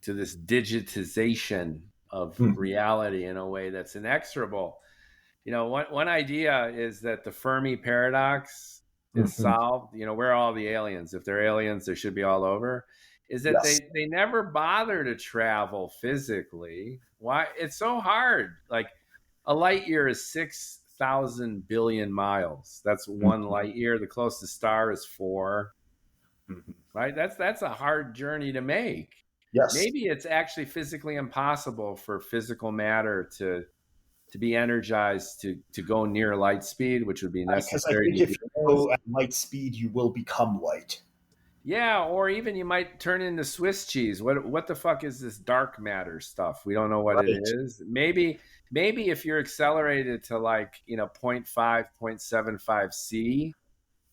this digitization of reality in a way that's inexorable. One idea is that the Fermi paradox is solved. Where are all the aliens? If they're aliens, they should be all over. Is that Yes. they never bother to travel physically. Why? It's so hard. Like a light year is 6,000 billion miles. That's one light year. The closest star is 4. Right? That's a hard journey to make. Yes. Maybe it's actually physically impossible for physical matter to be energized to go near light speed, which would be Because I necessary think to if do you this. go at light speed, you will become light. Yeah, or even you might turn into Swiss cheese. What the fuck is this dark matter stuff? We don't know what it is. Maybe if you're accelerated to 0.5, 0.75 C,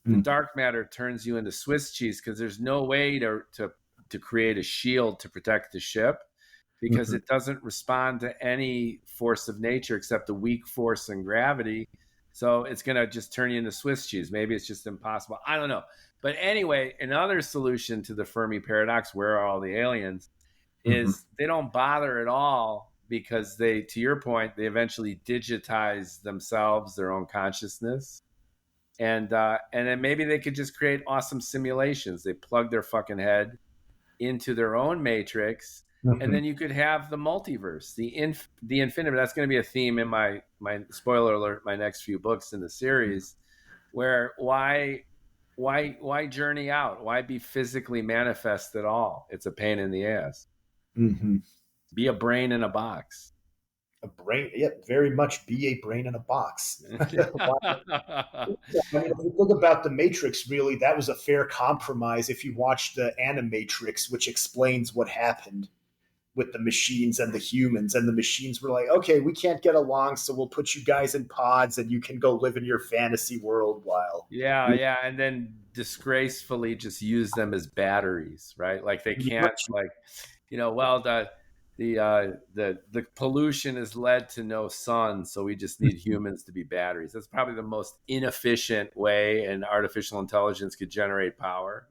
the dark matter turns you into Swiss cheese because there's no way to create a shield to protect the ship, because it doesn't respond to any force of nature except the weak force and gravity. So it's going to just turn you into Swiss cheese. Maybe it's just impossible. I don't know. But anyway, another solution to the Fermi paradox, where are all the aliens, is they don't bother at all, because to your point, they eventually digitize themselves, their own consciousness. And then maybe they could just create awesome simulations. They plug their fucking head into their own matrix, and then you could have the multiverse, the infinite. That's going to be a theme in my spoiler alert, my next few books in the series, where why journey out? Why be physically manifest at all? It's a pain in the ass. Be a brain in a box. A brain, yeah, very much be a brain in a box. I mean, if you think about the Matrix, really, that was a fair compromise. If you watch the Animatrix, which explains what happened with the machines and the humans, and the machines were like, okay, we can't get along, so we'll put you guys in pods and you can go live in your fantasy world while yeah, and then disgracefully just use them as batteries, right? Like they can't, the pollution has led to no sun, so we just need humans to be batteries. That's probably the most inefficient way an artificial intelligence could generate power.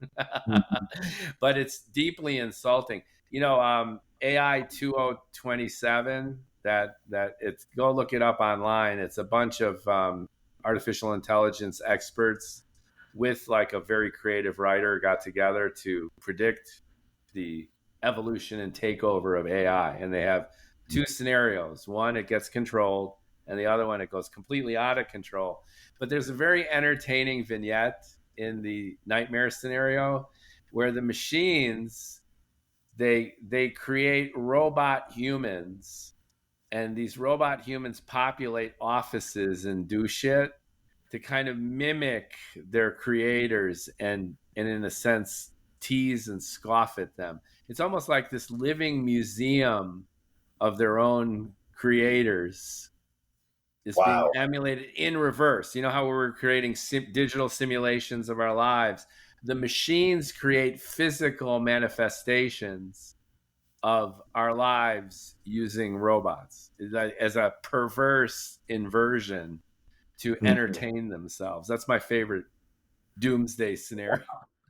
But it's deeply insulting. AI 2027, that it's, go look it up online. It's a bunch of artificial intelligence experts with a very creative writer got together to predict the evolution and takeover of AI. And they have 2 scenarios. One, it gets controlled, and the other one, it goes completely out of control. But there's a very entertaining vignette in the nightmare scenario where the machines, they create robot humans, and these robot humans populate offices and do shit to kind of mimic their creators and in a sense tease and scoff at them. It's almost like this living museum of their own creators is being Wow. emulated in reverse. You know how we're creating digital simulations of our lives? The machines create physical manifestations of our lives using robots as a perverse inversion to Mhm. entertain themselves. That's my favorite doomsday scenario.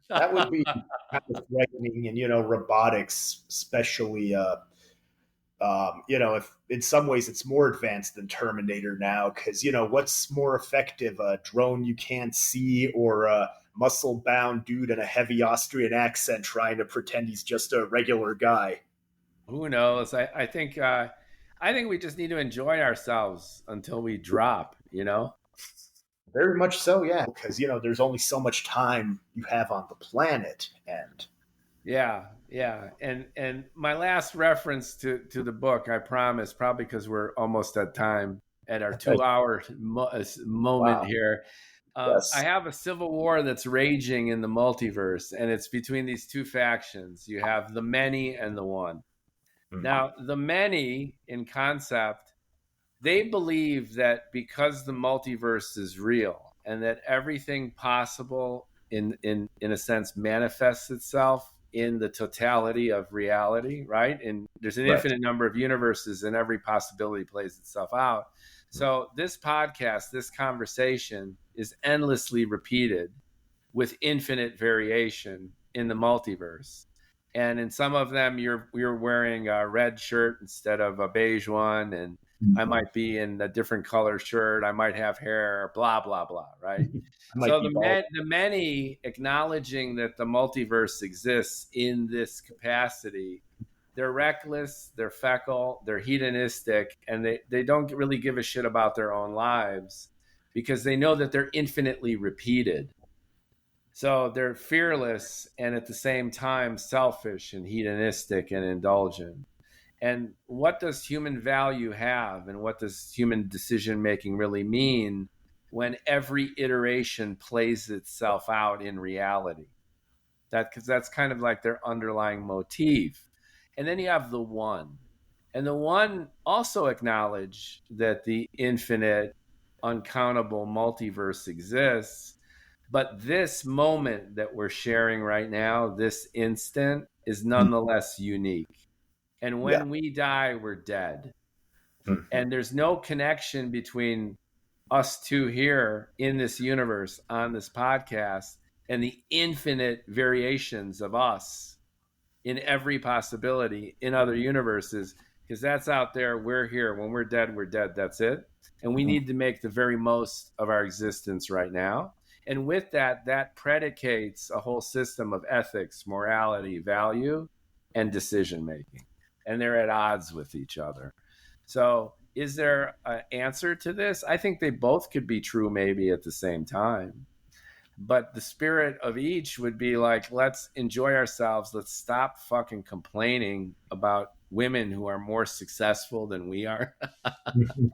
That would be kind of threatening, and robotics, especially. If in some ways it's more advanced than Terminator now, because what's more effective, a drone you can't see or a muscle-bound dude in a heavy Austrian accent trying to pretend he's just a regular guy? Who knows? I think we just need to enjoy ourselves until we drop, you know? Very much so, yeah, because there's only so much time you have on the planet, and Yeah, yeah. And my last reference to the book, I promise, probably because we're almost at time at our 2 hour moment wow, here. I yes. have a civil war that's raging in the multiverse, and it's between these two factions. You have the many and the one. Mhm. Now, the many in concept, they believe that because the multiverse is real and that everything possible in a sense manifests itself in the totality of reality, right? And there's an Right. infinite number of universes and every possibility plays itself out. So this podcast, this conversation is endlessly repeated with infinite variation in the multiverse. And in some of them, you're wearing a red shirt instead of a beige one, and I Mhm. might be in a different color shirt. I might have hair, blah blah blah. Right. I might So be bald. the many acknowledging that the multiverse exists in this capacity. They're reckless, they're feckle, they're hedonistic, and they don't really give a shit about their own lives because they know that they're infinitely repeated. So they're fearless and at the same time selfish and hedonistic and indulgent. And what does human value have and what does human decision making really mean when every iteration plays itself out in reality? That because that's kind of like their underlying motif. And then you have the one. And the one also acknowledge that the infinite, uncountable multiverse exists. But this moment that we're sharing right now, this instant, is nonetheless unique. And Yeah. when we die, we're dead. Mhm. And there's no connection between us two here in this universe on this podcast and the infinite variations of us in every possibility in other universes, because that's out there. We're here. When we're dead, we're dead. That's it. And we need to make the very most of our existence right now. And with that, that predicates a whole system of ethics, morality, value, and decision making. And they're at odds with each other. So, is there an answer to this? I think they both could be true, maybe at the same time. But the spirit of each would be like, let's enjoy ourselves. Let's stop fucking complaining about women who are more successful than we are. Mhm.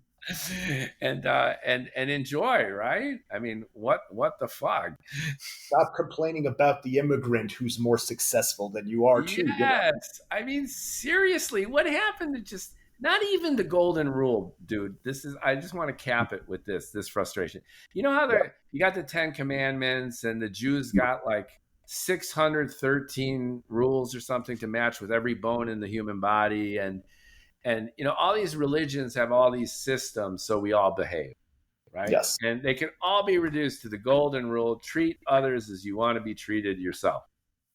And enjoy, right? I mean, what the fuck? Stop complaining about the immigrant who's more successful than you are too. Yes. I mean, seriously, what happened to just not even the golden rule, dude? This is I just want to cap it with this frustration. You know how Yeah. you got the 10 commandments and the Jews got like 613 rules or something to match with every bone in the human body and all these religions have all these systems so we all behave, right? Yes. And they can all be reduced to the golden rule, treat others as you want to be treated yourself.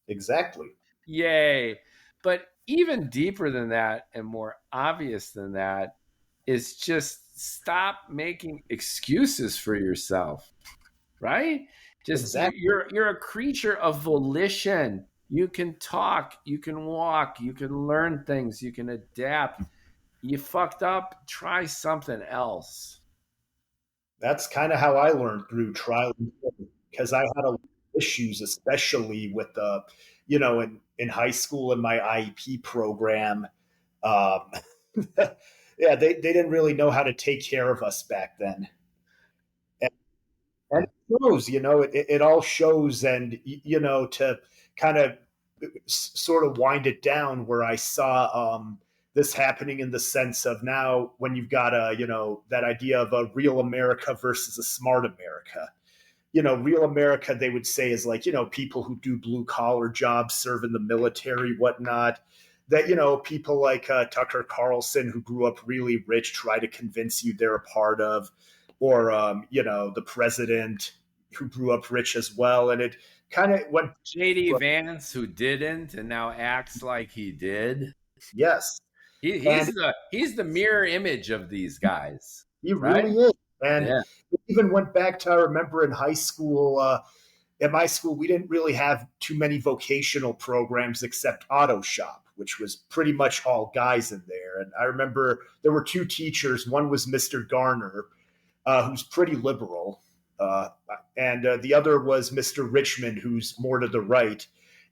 Exactly. Yay. But even deeper than that and more obvious than that is just stop making excuses for yourself, right? Just Exactly. you're a creature of volition. You can talk, you can walk, you can learn things, you can adapt. You fucked up, try something else. That's kind of how I learned through trial and error, because I had a lot of issues, especially with in high school in my IEP program. Um, yeah, they didn't really know how to take care of us back then. shows, it all shows. And, to kind of sort of wind it down, where I saw this happening in the sense of now when you've got that idea of a real America versus a smart America. Real America, they would say, is like, people who do blue collar jobs, serve in the military, whatnot. That, people like Tucker Carlson, who grew up really rich, try to convince you they're a part of, or, the president who grew up rich as well. And it kind of went. JD Vance, who didn't and now acts like he did. Yes. He's the mirror image of these guys. He right? really is. And it even went back to, I remember in high school, at my school, we didn't really have too many vocational programs except auto shop, which was pretty much all guys in there. And I remember there were two teachers. One was Mr. Garner, who's pretty liberal. And the other was Mr. Richmond, who's more to the right.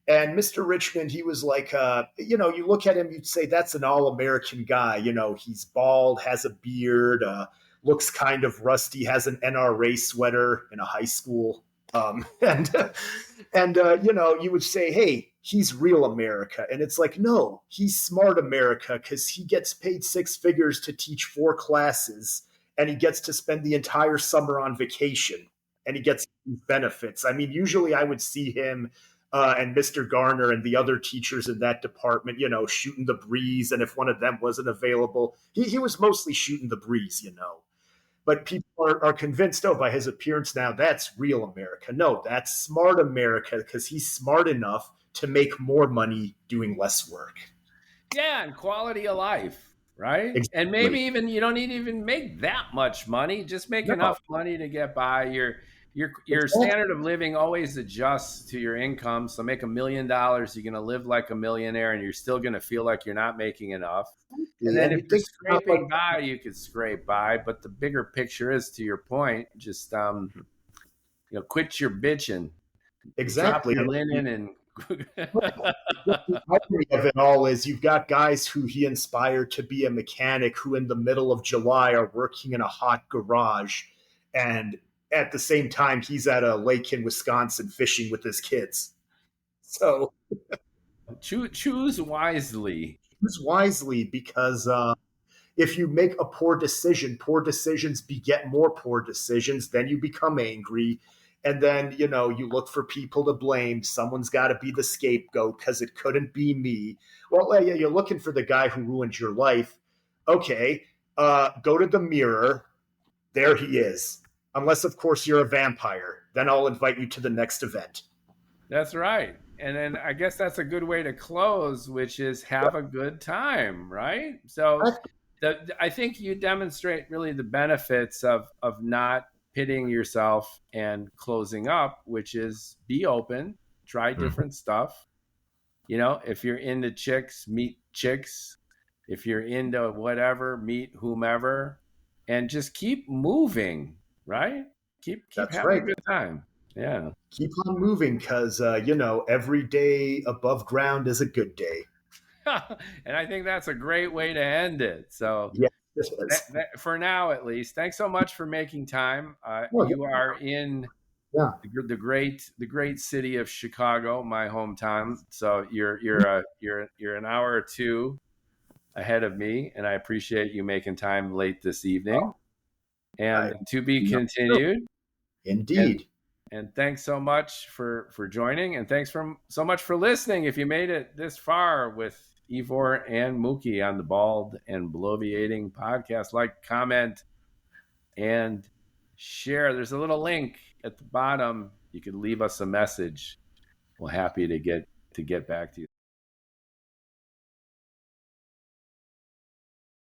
And Mr. Richmond, he was like, you look at him, you'd say that's an all-American guy. He's bald, has a beard, looks kind of rusty, has an NRA sweater in a high school. And you would say, hey, he's real America. And it's like, no, he's smart America, because he gets paid 6 figures to teach 4 classes, and he gets to spend the entire summer on vacation, and he gets benefits. I mean, usually I would see him and Mr. Garner and the other teachers in that department, shooting the breeze. And if one of them wasn't available, he was mostly shooting the breeze. But people are convinced, by his appearance now, that's real America. No, that's smart America, because he's smart enough to make more money doing less work. Yeah, and quality of life, right? Exactly. And maybe even you don't need to even make that much money. Just make enough money to get by. Your standard of living always adjusts to your income. So make $1 million, you're going to live like a millionaire, and you're still going to feel like you're not making enough. And then if you're scraping by, you could scrape by. But the bigger picture is, to your point, just quit your bitching. Exactly. Drop your linen and. The irony of it all is you've got guys who he inspired to be a mechanic, who in the middle of July are working in a hot garage, and at the same time he's at a lake in Wisconsin fishing with his kids. So choose wisely. Choose wisely, because if you make a poor decisions beget more poor decisions. Then you become angry. And then, you look for people to blame. Someone's got to be the scapegoat because it couldn't be me. Well, yeah, you're looking for the guy who ruined your life. Okay, go to the mirror. There he is. Unless, of course, you're a vampire. Then I'll invite you to the next event. That's right. And then I guess that's a good way to close, which is have a good time, right? So I think you demonstrate really the benefits of not pitting yourself and closing up, which is be open, try different stuff. If you're into chicks, meet chicks. If you're into whatever, meet whomever, and just keep moving, right? Keep having a good time. Yeah. Keep on moving, because, every day above ground is a good day. And I think that's a great way to end it. So yeah. For now, at least, thanks so much for making time. You are in the great city of Chicago, my hometown. So you're an hour or two ahead of me, and I appreciate you making time late this evening. And to be continued. Indeed. And thanks so much for joining, and thanks so much for listening. If you made it this far with Ivor and Mookie on the Bald and Bloviating podcast, like, comment, and share. There's a little link at the bottom. You can leave us a message. We're happy to get back to you.